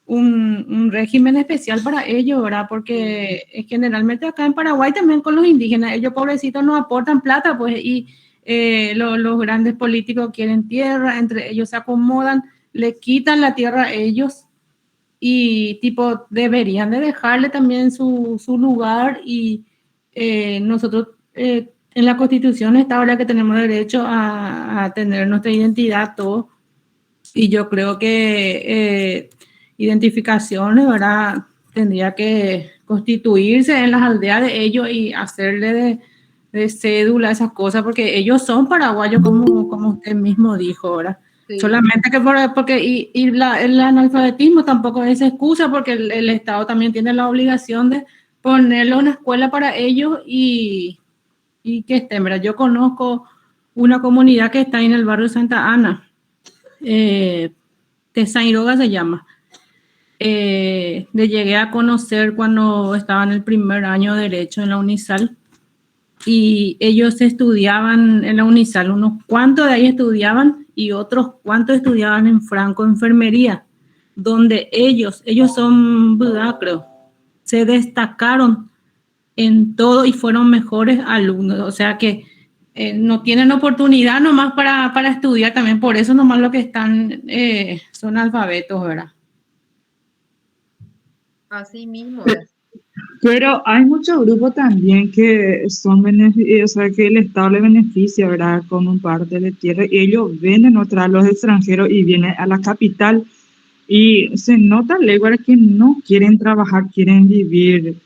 un régimen especial para ellos, ¿verdad? Porque generalmente acá en Paraguay también con los indígenas, ellos pobrecitos no aportan plata, pues, y los grandes políticos quieren tierra, entre ellos se acomodan, le quitan la tierra a ellos y tipo deberían de dejarle también su lugar y nosotros en la Constitución está ahora que tenemos derecho a tener nuestra identidad, todo, y yo creo que identificaciones, ¿verdad? Tendría que constituirse en las aldeas de ellos y hacerle de cédula esas cosas, porque ellos son paraguayos, como usted mismo dijo, ¿verdad? Sí, Solamente que porque el analfabetismo tampoco es excusa, porque el Estado también tiene la obligación de ponerle una escuela para ellos y que estén, ¿verdad? Yo conozco una comunidad que está en el barrio Santa Ana, Tesairoga se llama. Le llegué a conocer cuando estaba en el primer año de Derecho en la UNISAL y ellos estudiaban en la UNISAL, unos cuantos de ahí estudiaban y otros cuantos estudiaban en Franco Enfermería, donde ellos son Buda, creo, se destacaron en todo y fueron mejores alumnos, o sea que no tienen oportunidad nomás para estudiar también, por eso nomás lo que están son alfabetos, ¿verdad? así mismo es. Pero hay muchos grupos también que son o sea, que el Estado le beneficia, ¿verdad? Con un parte de tierra. Y ellos venden otra a los extranjeros y vienen a la capital. Y se nota luego que no quieren trabajar, quieren vivir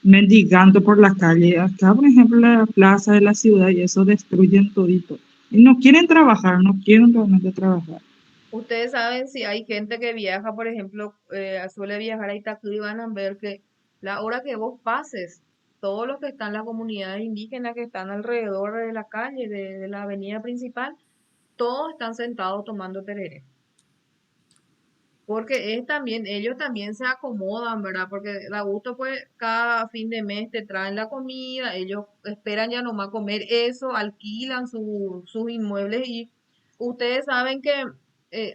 mendigando por la calle. Acá, por ejemplo, la plaza de la ciudad y eso destruyen todito. Y no quieren trabajar, no quieren realmente trabajar. Ustedes saben si hay gente que viaja, por ejemplo, suele viajar a Itacú y van a ver que la hora que vos pases, todos los que están en las comunidades indígenas que están alrededor de la calle, de la avenida principal, todos están sentados tomando tereré. Porque es también, ellos también se acomodan, ¿verdad? Porque da gusto, pues, cada fin de mes te traen la comida, ellos esperan ya nomás comer eso, alquilan sus inmuebles y ustedes saben que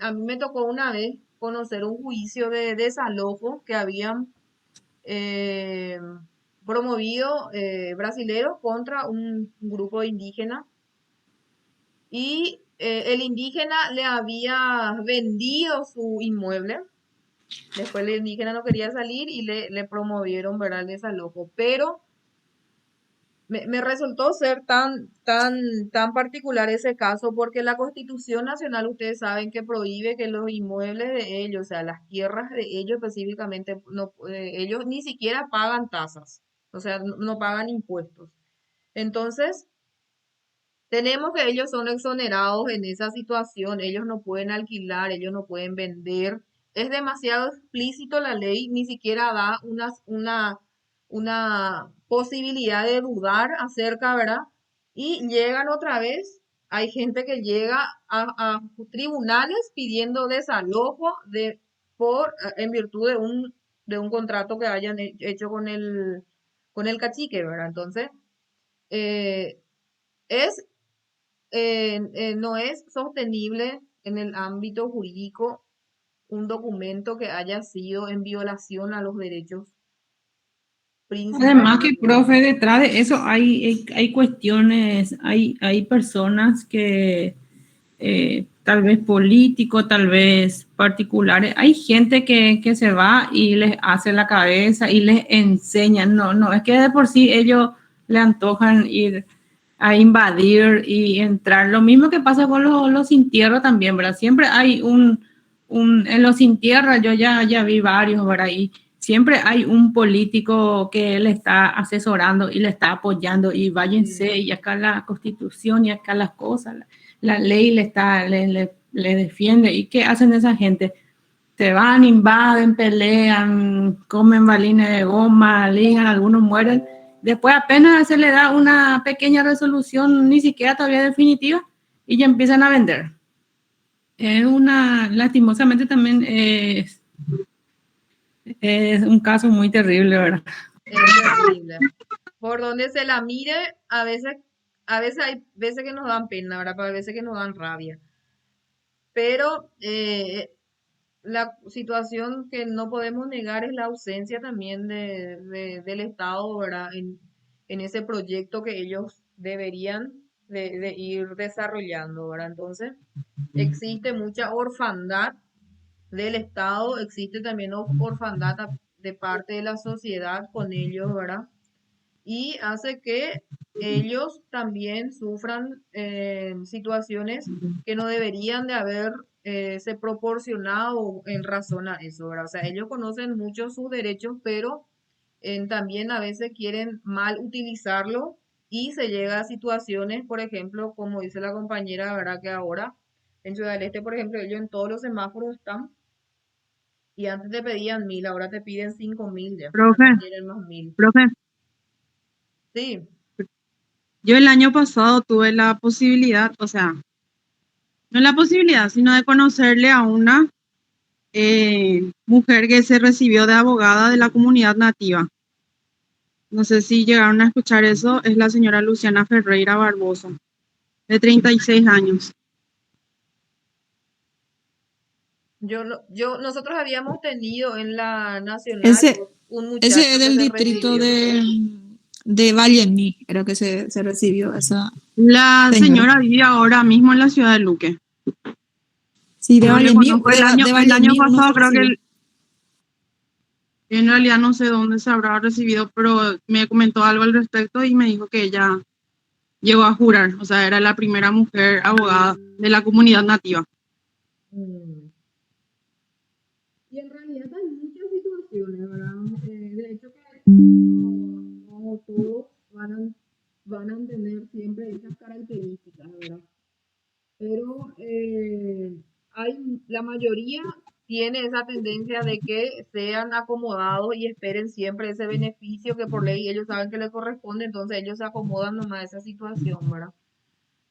a mí me tocó una vez conocer un juicio de desalojo que habían eh, promovido brasileros contra un grupo de indígenas y el indígena le había vendido su inmueble. Después el indígena no quería salir y le promovieron, ¿verdad?, el desalojo. Pero me resultó ser tan particular ese caso porque la Constitución Nacional, ustedes saben que prohíbe que los inmuebles de ellos, o sea, las tierras de ellos específicamente, no, ellos ni siquiera pagan tasas, o sea, no pagan impuestos. Entonces, tenemos que ellos son exonerados en esa situación, ellos no pueden alquilar, ellos no pueden vender. Es demasiado explícito la ley, ni siquiera da una posibilidad de dudar acerca, ¿verdad? Y llegan otra vez, hay gente que llega a tribunales pidiendo desalojo en virtud de un contrato que hayan hecho con el cacique, ¿verdad? Entonces, eh, es no es sostenible en el ámbito jurídico un documento que haya sido en violación a los derechos Además principales. que, profe, detrás de eso hay cuestiones, hay personas que tal vez políticos, tal vez particulares, hay gente que se va y les hace la cabeza y les enseña, no, es que de por sí ellos le antojan ir a invadir y entrar. Lo mismo que pasa con los sin tierra también, ¿verdad? Siempre hay en los sin tierra, yo ya vi varios, ¿verdad? Y siempre hay un político que le está asesorando y le está apoyando y váyanse, y acá la Constitución y acá las cosas, la ley le defiende. ¿Y qué hacen esa gente? Se van, invaden, pelean, comen balines de goma, ligan, algunos mueren. Después apenas se le da una pequeña resolución, ni siquiera todavía definitiva, y ya empiezan a vender. Lastimosamente también es un caso muy terrible, ¿verdad? Es terrible. Por donde se la mire, a veces hay veces que nos dan pena, ¿verdad? Pero hay veces que nos dan rabia. Pero la situación que no podemos negar es la ausencia también del Estado, ¿verdad? En ese proyecto que ellos deberían de ir desarrollando, ¿verdad? Entonces, existe mucha orfandad del Estado, existe también orfandad de parte de la sociedad con ellos, ¿verdad? Y hace que ellos también sufran situaciones que no deberían de haber se proporcionado en razón a eso, ¿verdad? O sea, ellos conocen mucho sus derechos, pero también a veces quieren mal utilizarlo y se llega a situaciones, por ejemplo, como dice la compañera, ¿verdad? Que ahora en Ciudad del Este, por ejemplo, ellos en todos los semáforos están y antes te pedían 1000, ahora te piden 5000 ya, no Profe, te quieren más 1000. profe, Sí. yo el año pasado tuve la posibilidad, o sea, no la posibilidad, sino de conocerle a una mujer que se recibió de abogada de la comunidad nativa. No sé si llegaron a escuchar eso, es la señora Luciana Ferreira Barbosa, de 36 años. Nosotros habíamos tenido en la Nacional Ese, un ese muchacho es que del se distrito recibió. de Vallemí, creo que se recibió esa La señora. señora vive ahora mismo en la ciudad de Luque. Sí, de No le Vallemí, conozco, de el año Vallemí uno pasado se creo recibió. en realidad no sé dónde se habrá recibido, pero me comentó algo al respecto y me dijo que ella llegó a jurar, o sea, era la primera mujer abogada de la comunidad nativa. Mm. Y en realidad hay muchas situaciones, ¿verdad? De hecho que no todos van a tener siempre esas características, ¿verdad? Pero la mayoría tiene esa tendencia de que sean acomodados y esperen siempre ese beneficio que por ley ellos saben que les corresponde, entonces ellos se acomodan nomás a esa situación, ¿verdad?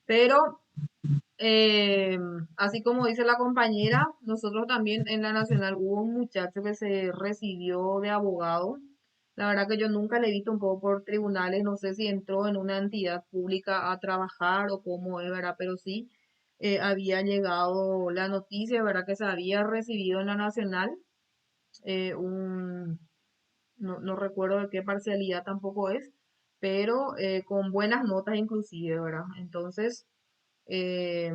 Pero eh, así como dice la compañera, nosotros también en la Nacional hubo un muchacho que se recibió de abogado. La verdad que yo nunca le he visto un poco por tribunales, no sé si entró en una entidad pública a trabajar o cómo es, ¿verdad? Pero sí había llegado la noticia, ¿verdad? Que se había recibido en la Nacional no recuerdo de qué parcialidad tampoco es, pero con buenas notas inclusive, ¿verdad? Entonces, eh,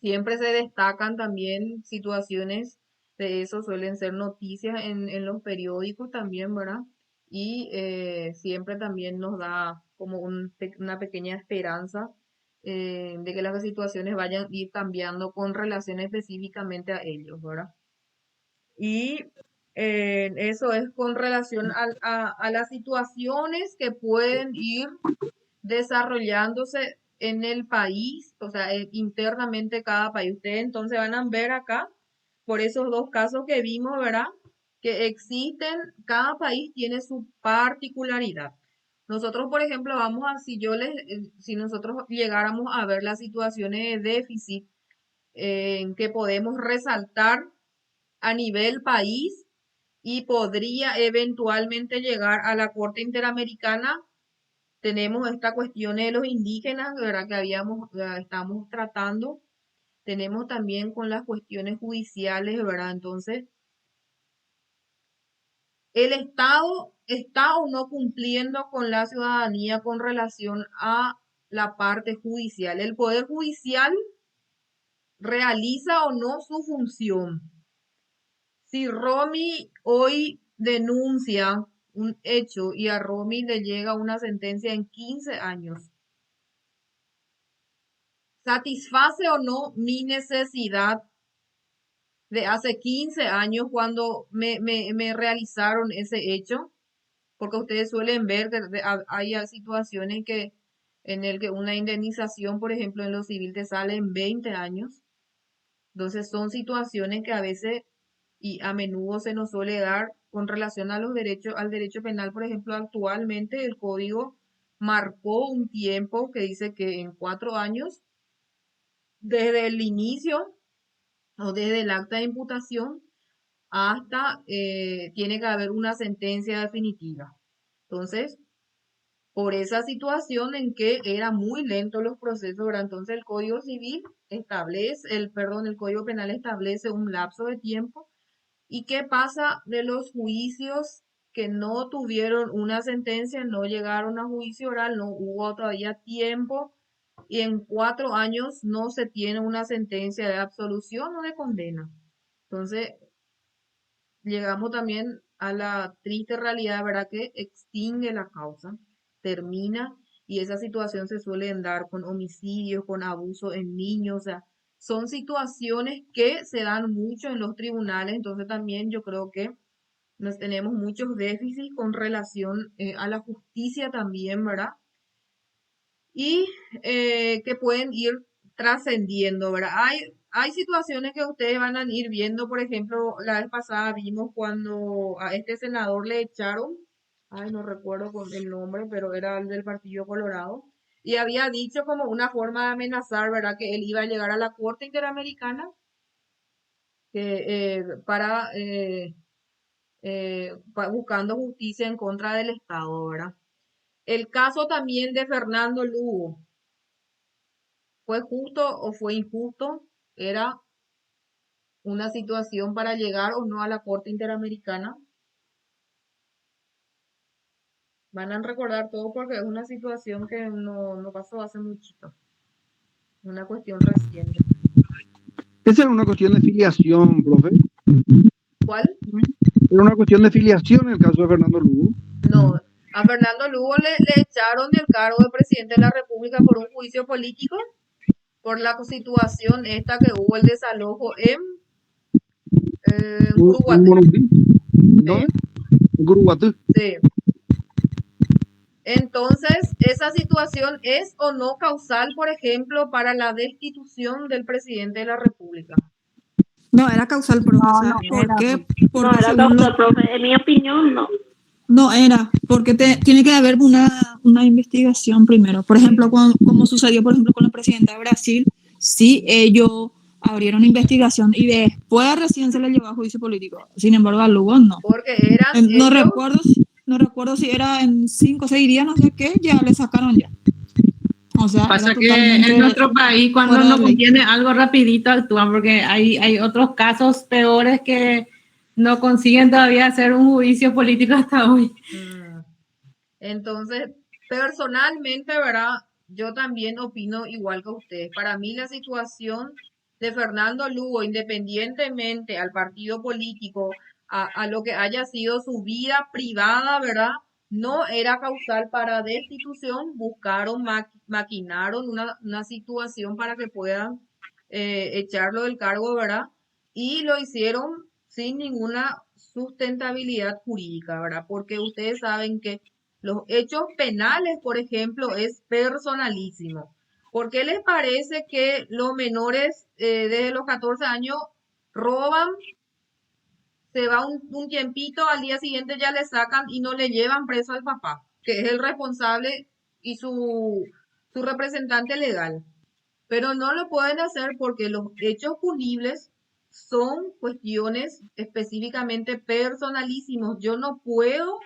siempre se destacan también situaciones de eso, suelen ser noticias en los periódicos también, ¿verdad? Y siempre también nos da como una pequeña esperanza de que las situaciones vayan a ir cambiando con relación específicamente a ellos, ¿verdad? Y eso es con relación a las situaciones que pueden ir desarrollándose en el país, o sea, internamente cada país. Ustedes entonces van a ver acá, por esos dos casos que vimos, ¿verdad? Que existen, cada país tiene su particularidad. Nosotros, por ejemplo, si nosotros llegáramos a ver las situaciones de déficit que podemos resaltar a nivel país y podría eventualmente llegar a la Corte Interamericana. Tenemos esta cuestión de los indígenas, ¿verdad? Estamos tratando. Tenemos también con las cuestiones judiciales, ¿verdad? Entonces, ¿el Estado está o no cumpliendo con la ciudadanía con relación a la parte judicial? ¿El Poder Judicial realiza o no su función? Si Romy hoy denuncia un hecho y a Romy le llega una sentencia en 15 años, ¿satisface o no mi necesidad de hace 15 años cuando me realizaron ese hecho? Porque ustedes suelen ver que hay situaciones en el que una indemnización, por ejemplo, en lo civil te sale en 20 años. Entonces son situaciones que a veces y a menudo se nos suele dar con relación a los derechos, al derecho penal. Por ejemplo, actualmente el código marcó un tiempo que dice que en 4 años, desde el inicio o desde el acta de imputación hasta tiene que haber una sentencia definitiva. Entonces, por esa situación en que eran muy lentos los procesos, ¿verdad? Entonces el Código Civil el Código Penal establece un lapso de tiempo. ¿Y qué pasa de los juicios que no tuvieron una sentencia, no llegaron a juicio oral, no hubo todavía tiempo y en 4 años no se tiene una sentencia de absolución o de condena? Entonces, llegamos también a la triste realidad, ¿verdad? Que extingue la causa, termina y esa situación se suele dar con homicidios, con abuso en niños, o sea, son situaciones que se dan mucho en los tribunales, entonces también yo creo que nos tenemos muchos déficits con relación a la justicia también, ¿verdad? Y que pueden ir trascendiendo, ¿verdad? Hay situaciones que ustedes van a ir viendo, por ejemplo, la vez pasada vimos cuando a este senador le echaron, ay, no recuerdo con el nombre, pero era el del Partido Colorado, y había dicho como una forma de amenazar, ¿verdad? Que él iba a llegar a la Corte Interamericana buscando justicia en contra del Estado, ¿verdad? El caso también de Fernando Lugo, ¿fue justo o fue injusto? Era una situación para llegar o no a la Corte Interamericana. Van a recordar todo porque es una situación que no pasó hace muchito. Una cuestión reciente. Esa era una cuestión de filiación, profe. ¿Cuál? Era una cuestión de filiación en el caso de Fernando Lugo. No, a Fernando Lugo le echaron del cargo de presidente de la República por un juicio político, por la situación esta que hubo el desalojo en Curuguaté. ¿Dónde? En Curuguaté. Sí. Entonces, ¿esa situación es o no causal, por ejemplo, para la destitución del presidente de la República? No, era causal, profe. No, ¿Sabes no por era, qué? no Porque era según causal, profe. En mi opinión, no. no era, porque tiene que haber una investigación primero. Por ejemplo, como sucedió, por ejemplo, con la presidenta de Brasil, sí, ellos abrieron investigación y después recién se le llevó a juicio político. Sin embargo, a Lugo no. Porque eran No ellos... no recuerdo si era en 5 o 6 días, no sé qué, ya le sacaron ya. O sea, Pasa era que totalmente en nuestro país cuando fuera de no ley. conviene algo rapidito actúan porque hay otros casos peores que no consiguen todavía hacer un juicio político hasta hoy. Entonces, personalmente, ¿verdad? Yo también opino igual que ustedes. Para mí la situación de Fernando Lugo, independientemente al partido político, a lo que haya sido su vida privada, ¿verdad? no era causal para destitución, buscaron, maquinaron una situación para que puedan echarlo del cargo, ¿verdad? Y lo hicieron sin ninguna sustentabilidad jurídica, ¿verdad? Porque ustedes saben que los hechos penales, por ejemplo, es personalísimo. ¿Por qué les parece que los menores desde los 14 años roban, se va un tiempito, al día siguiente ya le sacan y no le llevan preso al papá, que es el responsable y su representante legal? Pero no lo pueden hacer porque los hechos punibles son cuestiones específicamente personalísimos. Yo no puedo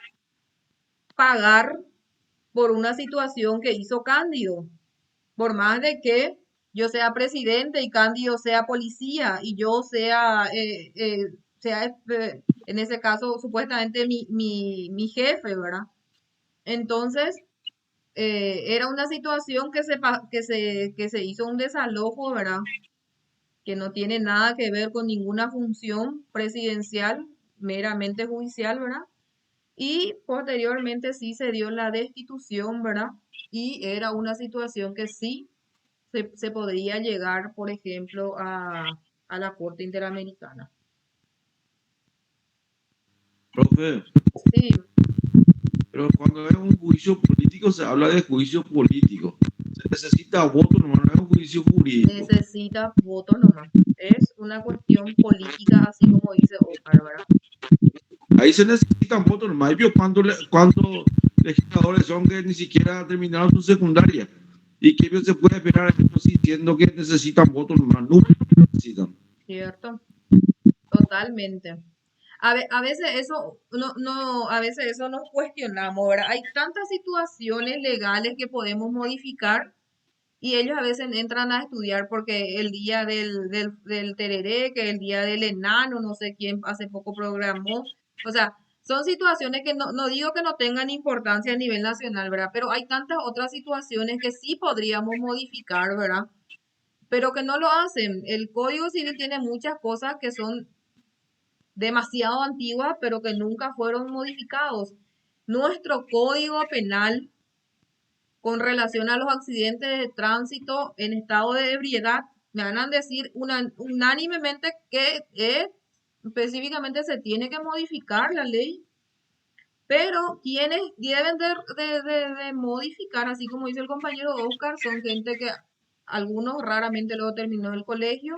pagar por una situación que hizo Cándido, por más de que yo sea presidente y Cándido sea policía y yo sea, en ese caso, supuestamente mi jefe, ¿verdad? Entonces, era una situación que se hizo un desalojo, ¿verdad? Que no tiene nada que ver con ninguna función presidencial, meramente judicial, ¿verdad? Y posteriormente sí se dio la destitución, ¿verdad? Y era una situación que sí se podría llegar, por ejemplo, a la Corte Interamericana. Profe, Sí, pero cuando es un juicio político se habla de juicio político. Se necesita voto, no es un juicio jurídico. necesita votos nomás. Es una cuestión política, así como dice Oscar, ¿verdad? Ahí se necesitan votos, nomás. Y vio cuántos legisladores son que ni siquiera terminaron su secundaria. ¿Y qué se puede esperar diciendo que necesitan votos, nomás? Nunca necesitan. Cierto, totalmente. A veces eso a veces eso nos cuestionamos, ¿verdad? Hay tantas situaciones legales que podemos modificar y ellos a veces entran a estudiar porque el día del tereré, que el día del enano, no sé quién hace poco programó. O sea, son situaciones que no digo que no tengan importancia a nivel nacional, ¿verdad? Pero hay tantas otras situaciones que sí podríamos modificar, ¿verdad? Pero que no lo hacen. El Código Civil tiene muchas cosas que son demasiado antiguas, pero que nunca fueron modificados. Nuestro Código Penal con relación a los accidentes de tránsito en estado de ebriedad, me van a decir unánimemente que específicamente se tiene que modificar la ley, pero quienes deben de modificar, así como dice el compañero Oscar, son gente que algunos raramente luego terminó el colegio,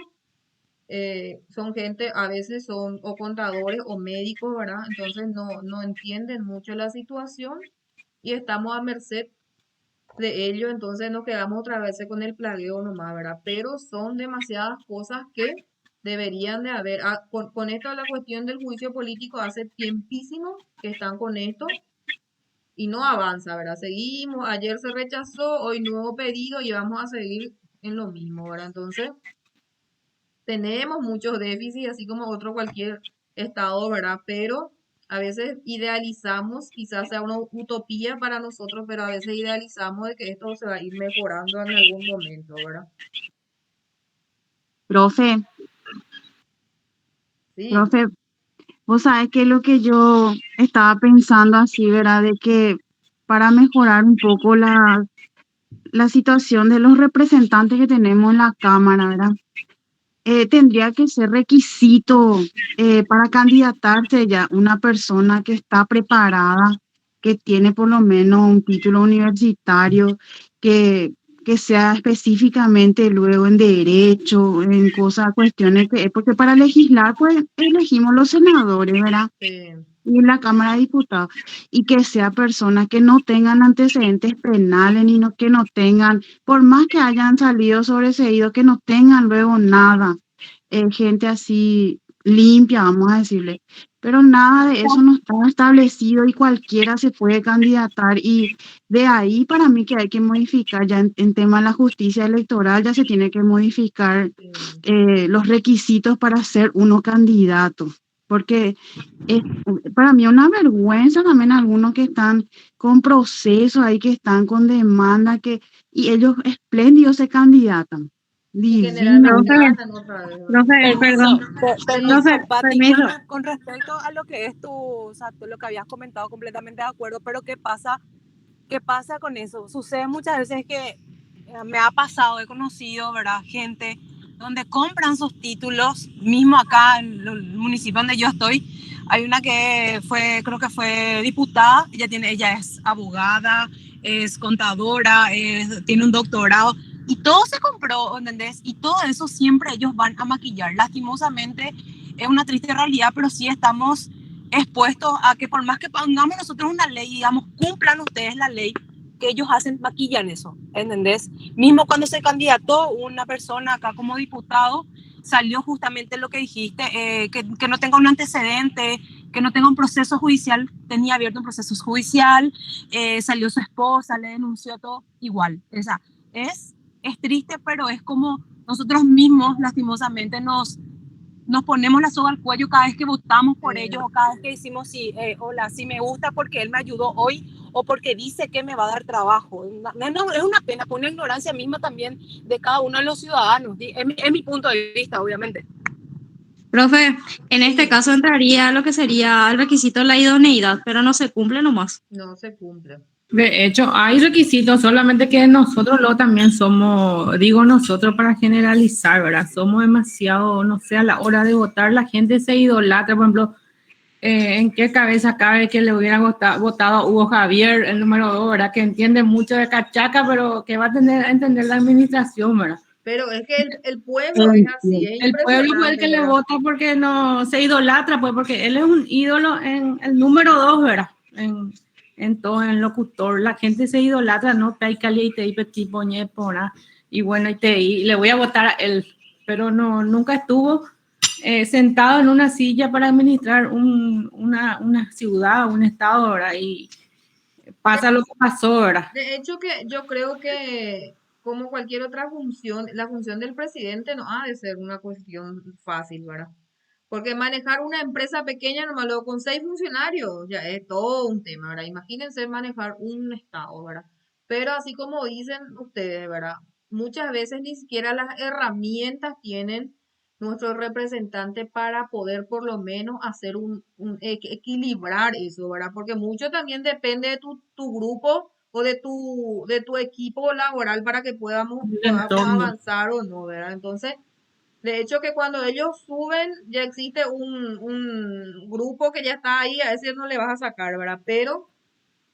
son gente, a veces son o contadores o médicos, ¿verdad? Entonces no entienden mucho la situación y estamos a merced de ello, entonces nos quedamos otra vez con el plagueo nomás, ¿verdad? Pero son demasiadas cosas que deberían de haber. Con esto de la cuestión del juicio político, hace tiempísimo que están con esto y no avanza, ¿verdad? Seguimos, ayer se rechazó, hoy nuevo pedido y vamos a seguir en lo mismo, ¿verdad? Entonces, tenemos muchos déficits, así como otro cualquier estado, ¿verdad? Pero a veces idealizamos, quizás sea una utopía para nosotros, pero a veces idealizamos de que esto se va a ir mejorando en algún momento, ¿verdad? Profe, Sí, profe, vos sabés que lo que yo estaba pensando así, ¿verdad? De que para mejorar un poco la situación de los representantes que tenemos en la Cámara, ¿verdad? Tendría que ser requisito para candidatarse ya una persona que está preparada, que tiene por lo menos un título universitario, que sea específicamente luego en derecho, en cosas, cuestiones porque para legislar, pues elegimos los senadores, ¿verdad? Y la Cámara de Diputados, y que sea personas que no tengan antecedentes penales, ni que no tengan, por más que hayan salido sobreseídos, que no tengan luego nada, gente así limpia, vamos a decirle, pero nada de eso no está establecido y cualquiera se puede candidatar, y de ahí para mí que hay que modificar ya en tema de la justicia electoral, ya se tiene que modificar los requisitos para ser uno candidato. Porque es para mí una vergüenza también algunos que están con procesos ahí, que están con demanda, y ellos espléndidos se candidatan. Y generalmente Profe, ganan otra vez, ¿verdad? profe, perdón. Permiso, Profe, Pati, permiso. con respecto a lo que es o sea, tú lo que habías comentado, completamente de acuerdo, pero ¿qué pasa con eso? Sucede muchas veces que me ha pasado, he conocido, ¿verdad? Gente donde compran sus títulos, mismo acá en el municipio donde yo estoy, hay una que creo que fue diputada, ella es abogada, es contadora, tiene un doctorado, y todo se compró, ¿entendés? Y todo eso siempre ellos van a maquillar. Lastimosamente es una triste realidad, pero sí estamos expuestos a que por más que pongamos nosotros una ley, digamos, cumplan ustedes la ley, que ellos maquillan eso, ¿entendés? Mismo cuando se candidató una persona acá como diputado, salió justamente lo que dijiste, que no tenga un antecedente, que no tenga un proceso judicial, tenía abierto un proceso judicial, salió su esposa, le denunció todo, igual. O sea, es triste, pero es como nosotros mismos, lastimosamente, nos ponemos la soga al cuello cada vez que votamos por ellos, o cada vez que decimos, sí, hola, sí me gusta porque él me ayudó hoy, o porque dice que me va a dar trabajo. Es una pena, por una ignorancia misma también de cada uno de los ciudadanos. Es mi punto de vista, obviamente. Profe, en este caso entraría lo que sería el requisito de la idoneidad, pero no se cumple nomás. No se cumple. De hecho, hay requisitos, solamente que nosotros luego también somos, digo nosotros para generalizar, ¿verdad? Somos demasiado, no sé, a la hora de votar la gente se idolatra, por ejemplo, ¿en qué cabeza cabe que le hubiera votado a Hugo Javier, el número 2, ¿verdad? Que entiende mucho de cachaca, pero que va a entender la administración, ¿verdad? Pero es que el pueblo es así, es El pueblo fue el que le ¿verdad? vota porque no se idolatra, pues porque él es un ídolo en el número 2, ¿verdad? En todo, en locutor, la gente se idolatra, ¿no? Y bueno, y le voy a votar a él, pero no, nunca estuvo sentado en una silla para administrar una ciudad, un estado, ¿verdad? Y pasa lo que pasó, ¿verdad? De hecho, que yo creo que como cualquier otra función, la función del presidente no ha de ser una cuestión fácil, ¿verdad? Porque manejar una empresa pequeña, nomás luego con 6 funcionarios, ya es todo un tema, ¿verdad? Imagínense manejar un estado, ¿verdad? Pero así como dicen ustedes, ¿verdad? Muchas veces ni siquiera las herramientas tienen nuestros representantes para poder por lo menos hacer equilibrar eso, ¿verdad? Porque mucho también depende de tu grupo o de tu equipo laboral para que podamos avanzar o no, ¿verdad? Entonces, de hecho que cuando ellos suben ya existe un grupo que ya está ahí, a ese no le vas a sacar, ¿verdad? Pero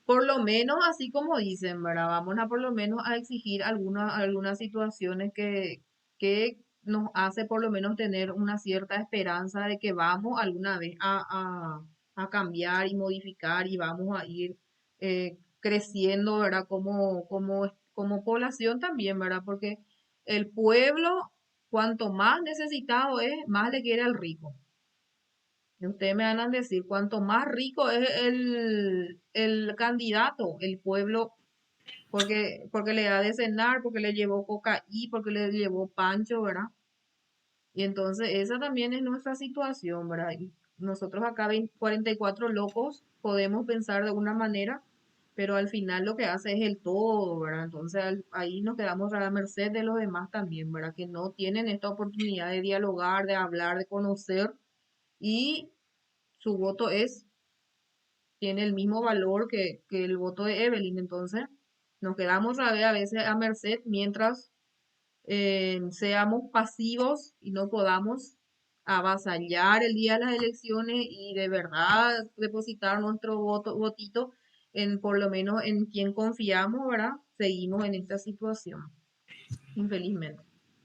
por lo menos, así como dicen, ¿verdad? Vamos a por lo menos a exigir algunas situaciones que nos hace por lo menos tener una cierta esperanza de que vamos alguna vez a cambiar y modificar y vamos a ir creciendo, ¿verdad? Como población también, ¿verdad? Porque el pueblo, cuanto más necesitado es, más le quiere al rico. Y ustedes me van a decir, cuanto más rico es el candidato, el pueblo, porque le da de cenar, porque le llevó cocaí, porque le llevó pancho, ¿verdad? Y entonces esa también es nuestra situación, ¿verdad? Y nosotros acá 44 locos podemos pensar de una manera, pero al final lo que hace es el todo, ¿verdad? Entonces ahí nos quedamos a la merced de los demás también, ¿verdad? Que no tienen esta oportunidad de dialogar, de hablar, de conocer, y su voto tiene el mismo valor que el voto de Evelyn. Entonces nos quedamos a veces a merced mientras seamos pasivos y no podamos avasallar el día de las elecciones y de verdad depositar nuestro votito en por lo menos en quien confiamos, ¿verdad? Seguimos en esta situación, infelizmente.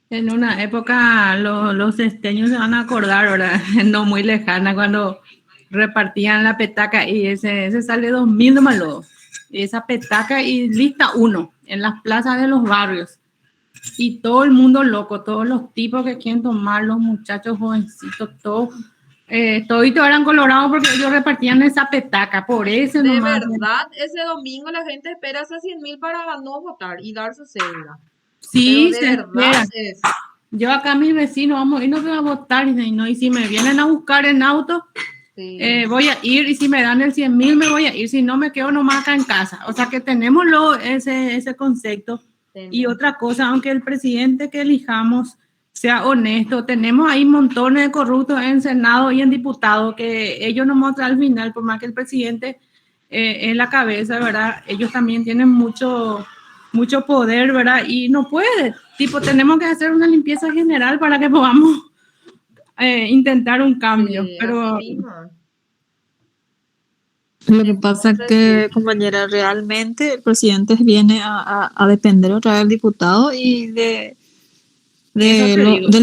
En una época los esteños se van a acordar, ¿verdad? No muy lejana, cuando repartían la petaca y ese sale 2000 nomás luego. Y esa petaca y lista 1 en las plazas de los barrios. Y todo el mundo loco, todos los tipos que quieren tomar, los muchachos jovencitos, todos eran colorados porque ellos repartían esa petaca, por eso De nomás. verdad, ese domingo la gente espera hasta 100.000 para no votar y dar su cédula. Sí, Pero de verdad es. Yo acá mis vecinos vamos y no voy a votar y si me vienen a buscar en auto, Sí. voy a ir, y si me dan el 100.000 me voy a ir, si no me quedo nomás acá en casa. O sea que tenemos ese concepto Y otra cosa, aunque el presidente que elijamos sea honesto, tenemos ahí montones de corruptos en Senado y en diputados que ellos nos muestran al final, por más que el presidente en la cabeza, ¿verdad? Ellos también tienen mucho poder, ¿verdad? Y no puede, tipo, tenemos que hacer una limpieza general para que podamos intentar un cambio, pero... Lo que pasa es que, compañera, realmente el presidente viene a depender otra vez del diputado y del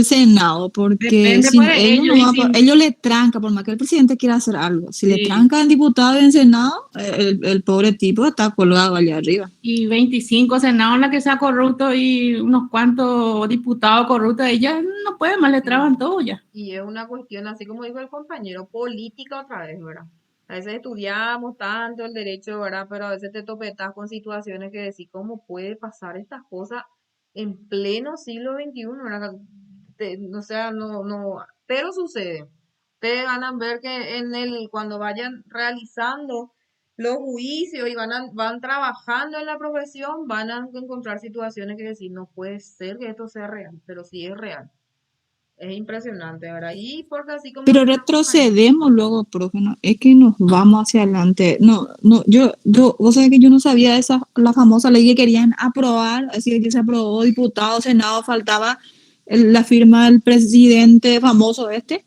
Senado, porque Depende, sin pues, ellos, ellos le tranca, por más que el presidente quiera hacer algo. Si le tranca en diputado y en Senado, el pobre tipo está colgado allá arriba. Y 25 senados en la que sea corrupto y unos cuantos diputados corruptos, ella no puede más, le traban todo ya. Y es una cuestión, así como dijo el compañero, política otra vez, ¿verdad? A veces estudiamos tanto el derecho, ¿verdad? Pero a veces te topetas con situaciones que decís, ¿cómo puede pasar estas cosas en pleno siglo XXI, ¿verdad? O sea, no, pero sucede. Ustedes van a ver que cuando vayan realizando los juicios y van trabajando en la profesión, van a encontrar situaciones que decir, no puede ser que esto sea real, pero sí es real. Es impresionante, ¿verdad? Y porque así como... Pero retrocedemos luego, profe, no, es que nos vamos hacia adelante. Vos sabés que yo no sabía la famosa ley que querían aprobar, así que se aprobó diputado, senado, faltaba la firma del presidente famoso este.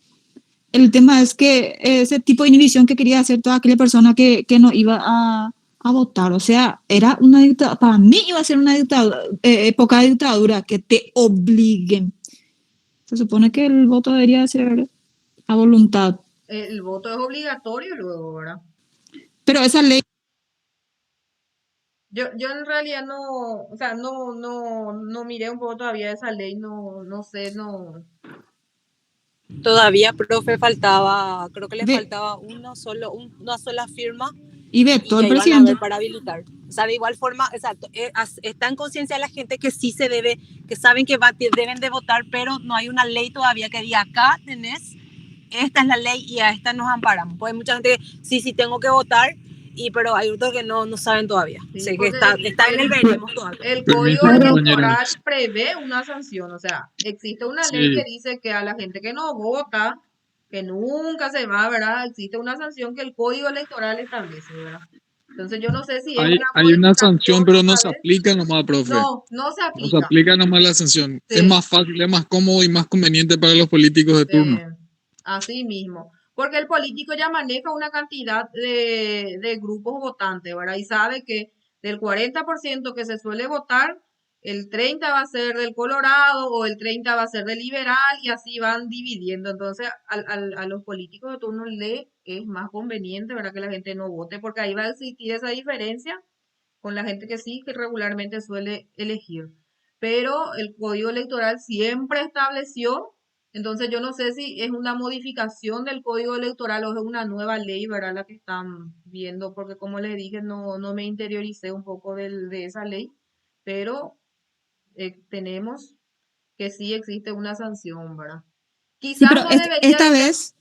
El tema es que ese tipo de inhibición que quería hacer toda aquella persona que no iba a votar, o sea, era una dictadura, para mí iba a ser una dictadura, época de dictadura, que te obliguen. Se supone que el voto debería ser a voluntad. El voto es obligatorio luego, ¿verdad? Pero esa ley... Yo en realidad no miré un poco todavía esa ley, no sé. Todavía, profe, creo que le faltaba una sola firma. Y vetó el iban a presidente. ver para habilitar. O sea, de igual forma, exacto, está en conciencia de la gente que sí se debe, que saben que deben de votar, pero no hay una ley todavía que diga, acá tenés, esta es la ley y a esta nos amparamos. Pues hay mucha gente que sí tengo que votar, pero hay otros que no saben todavía. Sí, o sea, que está en el veremos todavía. El Código Electoral prevé una sanción, o sea, existe una ley que dice que a la gente que no vota, que nunca se va, ¿verdad? Existe una sanción que el Código Electoral establece, ¿verdad? Entonces yo no sé si hay una sanción, pero no se aplica nomás, profe. No se aplica. No se aplica nomás la sanción. Sí. Es más fácil, es más cómodo y más conveniente para los políticos de turno. Así mismo. Porque el político ya maneja una cantidad de grupos votantes, ¿verdad? Y sabe que del 40% que se suele votar, el 30% va a ser del Colorado o el 30% va a ser del liberal y así van dividiendo. Entonces a los políticos de turno le es más conveniente, ¿verdad? Que la gente no vote porque ahí va a existir esa diferencia con la gente que sí, que regularmente suele elegir. Pero el Código Electoral siempre estableció, entonces yo no sé si es una modificación del Código Electoral o es una nueva ley, ¿verdad? La que están viendo, porque como les dije, no me interioricé un poco de esa ley, pero tenemos que sí existe una sanción, ¿verdad? Quizás sí, pero no esta vez,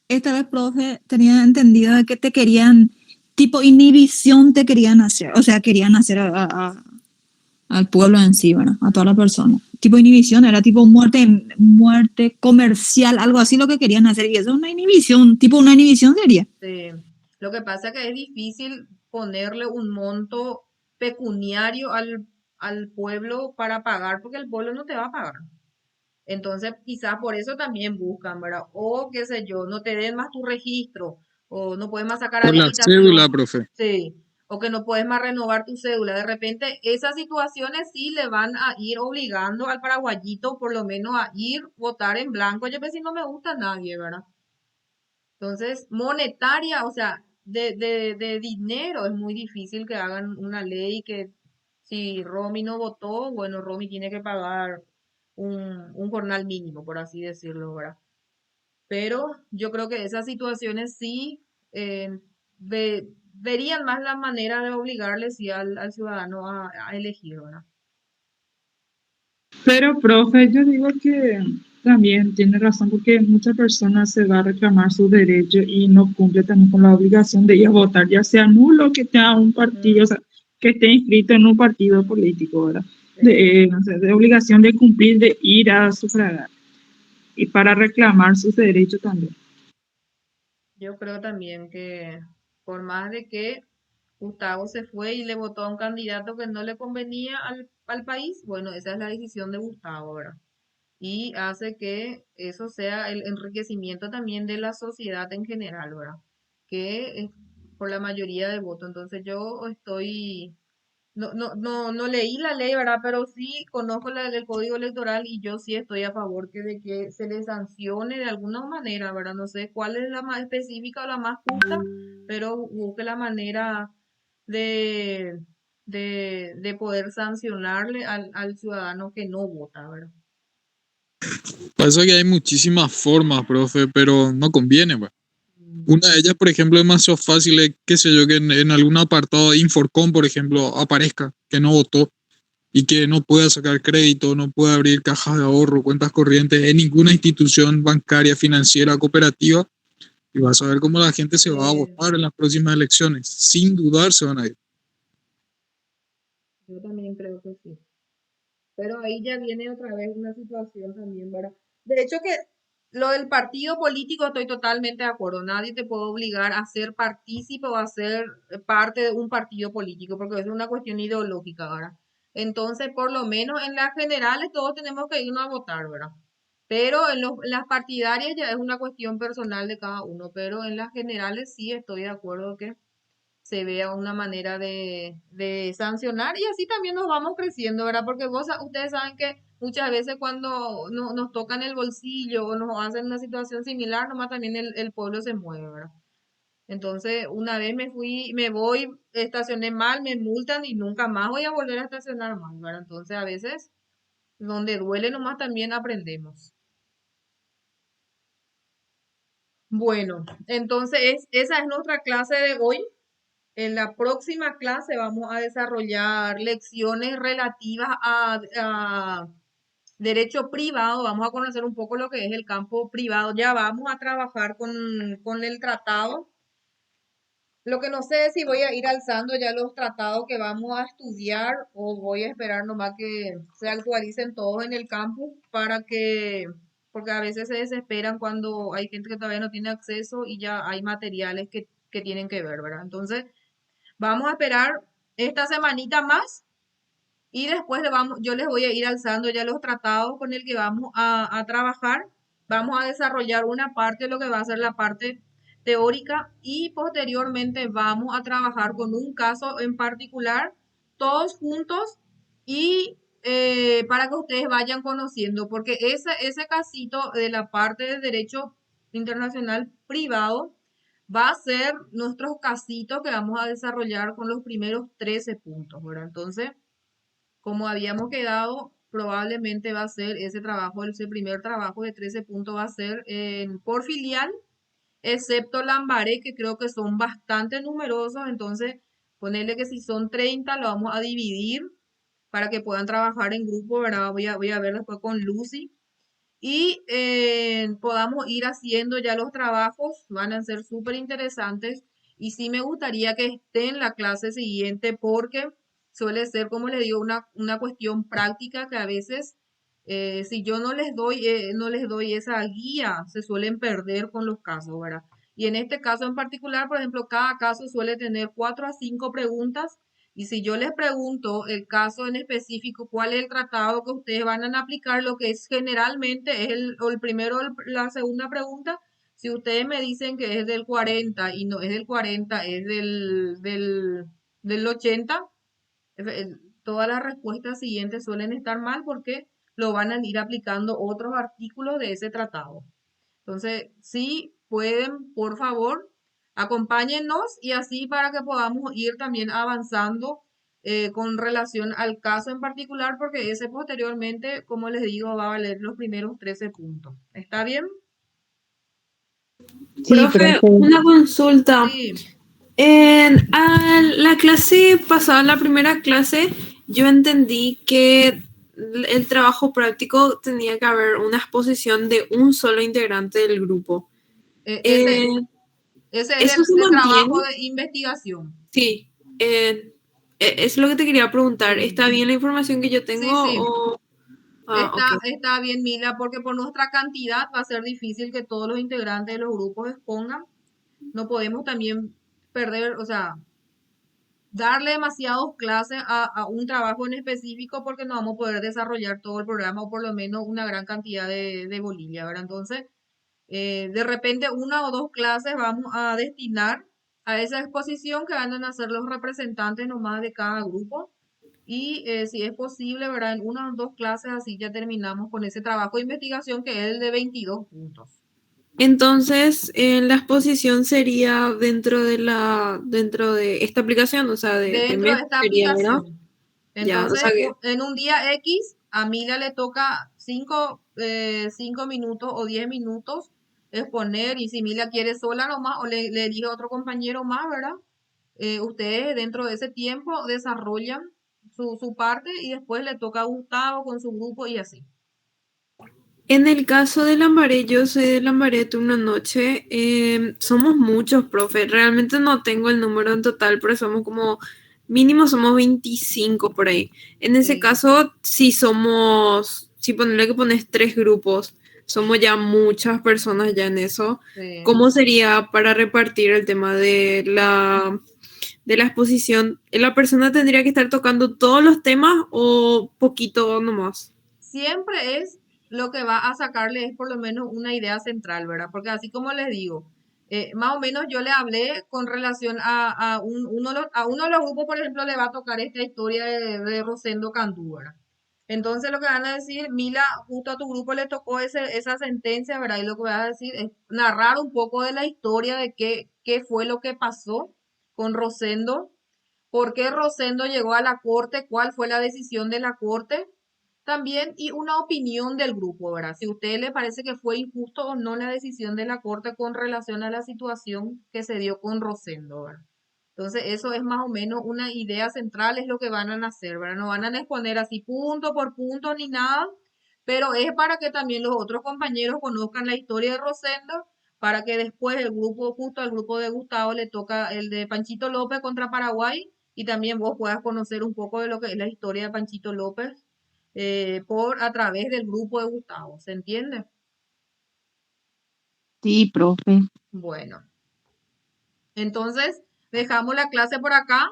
profe, tenía entendido de que te querían, tipo inhibición te querían hacer, o sea, querían hacer al pueblo en sí, ¿verdad? A toda la persona. Tipo inhibición, era tipo muerte comercial, algo así lo que querían hacer, y eso es una inhibición, tipo una inhibición sería. Sí, lo que pasa es que es difícil ponerle un monto pecuniario al pueblo para pagar, porque el pueblo no te va a pagar. Entonces, quizás por eso también buscan, ¿verdad? O qué sé yo, no te den más tu registro, o no puedes más sacar Por la habilitación. cédula, profe. Sí, o que no puedes más renovar tu cédula. De repente, esas situaciones sí le van a ir obligando al paraguayito, por lo menos, a ir votar en blanco. Yo pensé, no me gusta a nadie, ¿verdad? Entonces, monetaria, o sea, de dinero, es muy difícil que hagan una ley que si Romy no votó, bueno, Romy tiene que pagar un jornal mínimo, por así decirlo, ¿verdad? Pero yo creo que esas situaciones sí verían más la manera de obligarle sí, al ciudadano a elegir, ¿verdad? Pero, profe, yo digo que también tiene razón porque muchas personas se va a reclamar su derecho y no cumple también con la obligación de ir a votar, ya sea nulo que tenga un partido, o sea, que esté inscrito en un partido político, ¿verdad? no sé, de obligación de cumplir, de ir a sufragar y para reclamar sus derechos también. Yo creo también que por más de que Gustavo se fue y le votó a un candidato que no le convenía al país, bueno, esa es la decisión de Gustavo, ¿verdad? Y hace que eso sea el enriquecimiento también de la sociedad en general, ¿verdad? Que es por la mayoría de votos. Entonces yo no leí la ley, ¿verdad? Pero sí conozco el código electoral y yo sí estoy a favor de que se le sancione de alguna manera, ¿verdad? No sé cuál es la más específica o la más justa, pero busque la manera de, de poder sancionarle al ciudadano que no vota, ¿verdad? Pasa que hay muchísimas formas, profe, pero no conviene, pues. Una de ellas, por ejemplo, es más fácil, qué sé yo, que en algún apartado de Inforcom, por ejemplo, aparezca que no votó y que no pueda sacar crédito, no pueda abrir cajas de ahorro, cuentas corrientes en ninguna institución bancaria, financiera, cooperativa, y vas a ver cómo la gente se va a votar en las próximas elecciones. Sin dudar se van a ir. Yo también creo que sí. Pero ahí ya viene otra vez una situación también, ¿verdad? De hecho que lo del partido político estoy totalmente de acuerdo. Nadie te puede obligar a ser partícipe o a ser parte de un partido político, porque es una cuestión ideológica, ¿verdad? Entonces, por lo menos en las generales todos tenemos que irnos a votar, ¿verdad? Pero en las partidarias ya es una cuestión personal de cada uno, pero en las generales sí estoy de acuerdo que se vea una manera de sancionar y así también nos vamos creciendo, ¿verdad? Porque ustedes saben que muchas veces cuando nos tocan el bolsillo o nos hacen una situación similar, nomás también el pueblo se mueve, ¿verdad? Entonces, una vez me voy, estacioné mal, me multan y nunca más voy a volver a estacionar mal, ¿verdad? Entonces, a veces, donde duele nomás también aprendemos. Bueno, entonces esa es nuestra clase de hoy. En la próxima clase vamos a desarrollar lecciones relativas a derecho privado. Vamos a conocer un poco lo que es el campo privado. Ya vamos a trabajar con el tratado. Lo que no sé es si voy a ir alzando ya los tratados que vamos a estudiar o voy a esperar nomás que se actualicen todos en el campus porque a veces se desesperan cuando hay gente que todavía no tiene acceso y ya hay materiales que tienen que ver, ¿verdad? Entonces, vamos a esperar esta semanita más y después yo les voy a ir alzando ya los tratados con el que vamos a trabajar. Vamos a desarrollar una parte de lo que va a ser la parte teórica y posteriormente vamos a trabajar con un caso en particular, todos juntos y para que ustedes vayan conociendo, porque ese casito de la parte de derecho internacional privado va a ser nuestros casitos que vamos a desarrollar con los primeros 13 puntos, ¿verdad? Entonces, como habíamos quedado, probablemente va a ser ese trabajo, ese primer trabajo de 13 puntos va a ser por filial, excepto Lambaré, que creo que son bastante numerosos, entonces ponerle que si son 30 lo vamos a dividir para que puedan trabajar en grupo, ¿verdad? Voy a ver después con Lucy y podamos ir haciendo ya los trabajos, van a ser súper interesantes y sí me gustaría que esté en la clase siguiente porque suele ser, como les digo, una cuestión práctica que a veces si yo no les doy esa guía, se suelen perder con los casos, ¿verdad? Y en este caso en particular, por ejemplo, cada caso suele tener 4 a 5 preguntas y si yo les pregunto el caso en específico, cuál es el tratado que ustedes van a aplicar, lo que es generalmente es el primero, la segunda pregunta, si ustedes me dicen que es del 40 y no es del 40, es del 80, todas las respuestas siguientes suelen estar mal porque lo van a ir aplicando otros artículos de ese tratado. Entonces, si pueden, por favor, acompáñennos y así para que podamos ir también avanzando con relación al caso en particular, porque ese posteriormente, como les digo, va a valer los primeros 13 puntos. ¿Está bien? Profe, una consulta. Sí. A la clase pasada, la primera clase, yo entendí que el trabajo práctico tenía que haber una exposición de un solo integrante del grupo. Ese es ¿Eso se el trabajo mantiene? de investigación. Sí. Es lo que te quería preguntar. ¿Está bien la información que yo Sí, tengo sí. o...? Ah, ok. Está bien, Mila, porque por nuestra cantidad va a ser difícil que todos los integrantes de los grupos expongan. No podemos también perder, o sea, darle demasiadas clases a un trabajo en específico porque no vamos a poder desarrollar todo el programa o por lo menos una gran cantidad de Bolivia, ¿verdad? Entonces, de repente una o dos clases vamos a destinar a esa exposición que van a hacer los representantes nomás de cada grupo. Y si es posible, ¿verdad? En una o dos clases así ya terminamos con ese trabajo de investigación que es el de 22 puntos. Entonces, la exposición sería dentro de esta aplicación, o sea, de Dentro de Meta esta sería, ¿verdad? aplicación. Ya, o Entonces, sea que, en un día X, a Mila le toca 5 minutos o 10 minutos exponer y si Mila quiere sola nomás o le elige a otro compañero más, ¿verdad? Ustedes dentro de ese tiempo desarrollan su parte y después le toca a Gustavo con su grupo y así. en el caso de Lambaré, yo soy de Lambaré turno noche, somos muchos profes, realmente no tengo el número en total, pero somos como, mínimo somos 25 por ahí. En ese Sí, caso, si ponerle que pones 3 grupos, somos ya muchas personas ya en eso. sí. ¿Cómo sería para repartir el tema de la exposición? ¿La persona tendría que estar tocando todos los temas o poquito nomás? Siempre es lo que va a sacarle es por lo menos una idea central, ¿verdad? Porque así como les digo, más o menos yo le hablé con relación a uno de los grupos, por ejemplo, le va a tocar esta historia de Rosendo Cantú, ¿verdad? Entonces lo que van a decir, Mila, justo a tu grupo le tocó esa sentencia, ¿verdad? Y lo que van a decir es narrar un poco de la historia de qué fue lo que pasó con Rosendo, por qué Rosendo llegó a la corte, cuál fue la decisión de la corte también y una opinión del grupo, ¿verdad? Si a usted le parece que fue injusto o no la decisión de la corte con relación a la situación que se dio con Rosendo, ¿verdad? Entonces, eso es más o menos una idea central, es lo que van a hacer, ¿verdad? No van a exponer así punto por punto ni nada, pero es para que también los otros compañeros conozcan la historia de Rosendo, para que después el grupo, justo al grupo de Gustavo, le toca el de Panchito López contra Paraguay y también vos puedas conocer un poco de lo que es la historia de Panchito López a través del grupo de Gustavo, ¿se entiende? Sí, profe. Bueno, entonces dejamos la clase por acá.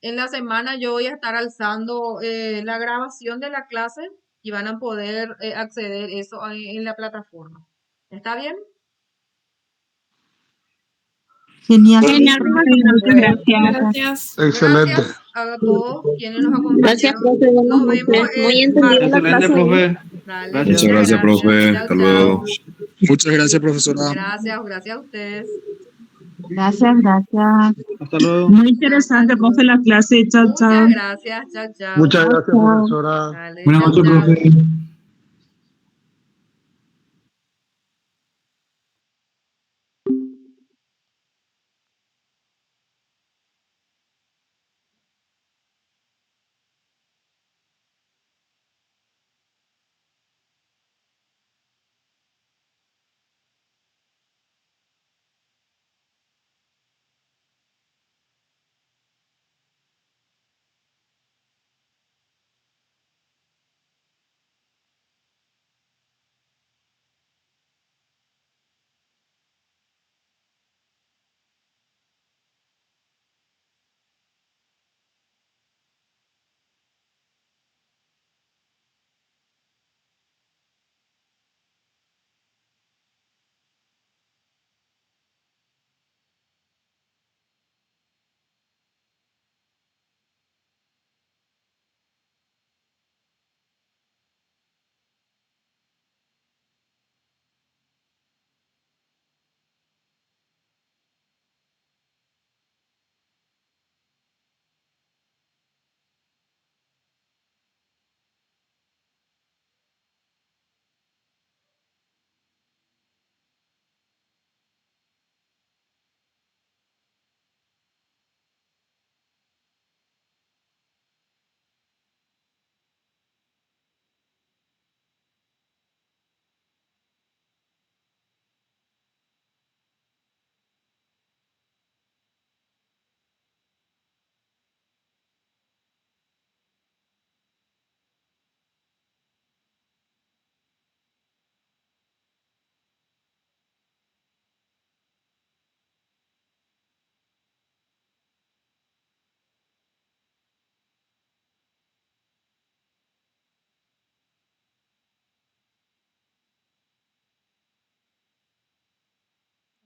En la semana yo voy a estar alzando la grabación de la clase y van a poder acceder eso en la plataforma. ¿Está bien? Genial. Genial, Profe, profesora. muchas Bueno, gracias. Gracias. Excelente. gracias a todos quienes nos Gracias, acompañaron. profe. Buenas Nos vemos noches. Muy el entendida la martes. Excelente, clase, ¿eh? profe. Dale, Gracias. Muchas muchas gracias, gracias. profe. Chao, Hasta luego. chao. Muchas gracias, profesora. Gracias, gracias a ustedes. Gracias, gracias. Hasta luego. Muy interesante, profe, la clase. Chao, chao. Muchas gracias. Chao, chao. Muchas Chao, gracias, chao. profesora. Dale, Buenas chao, noches, chao. profe.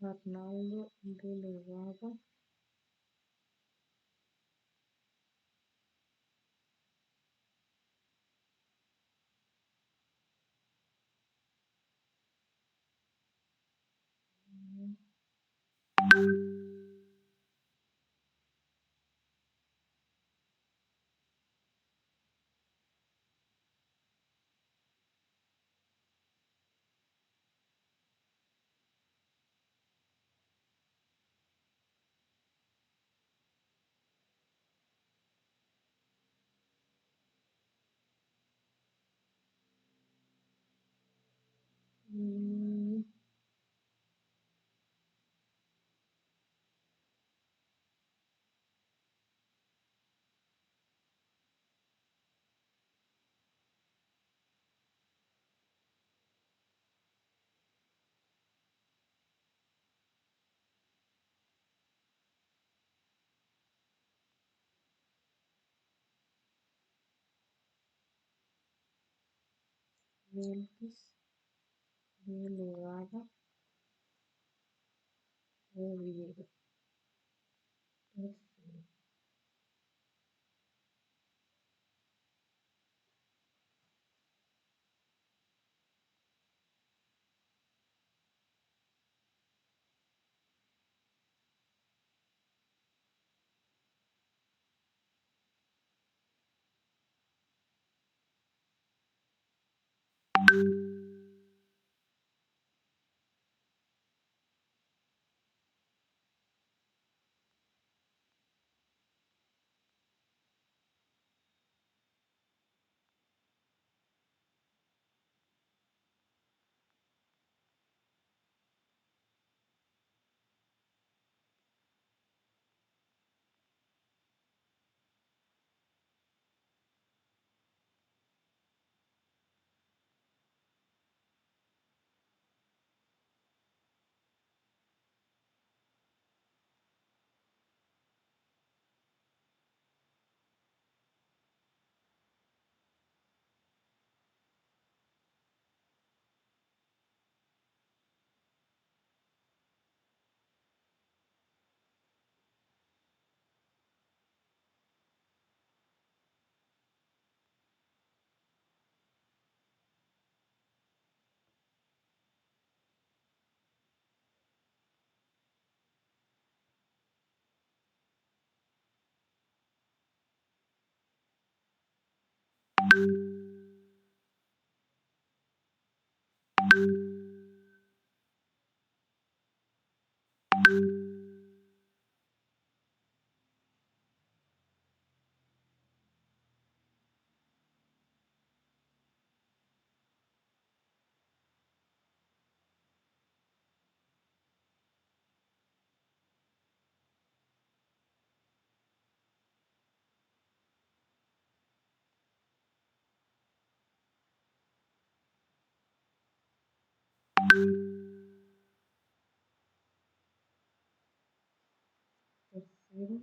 Arnaldo Delegado. Mm, Belkis Delegado Oviedo. Perfecto. Tercero.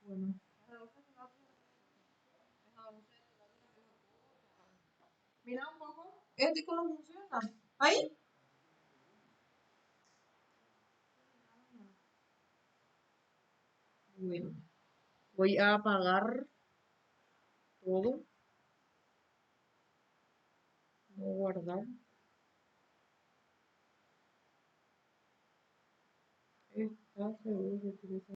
Bueno, mira un poco. Este cómo funciona. Ahí. Bueno, voy a apagar todo. Voy a guardar. Está seguro que utiliza.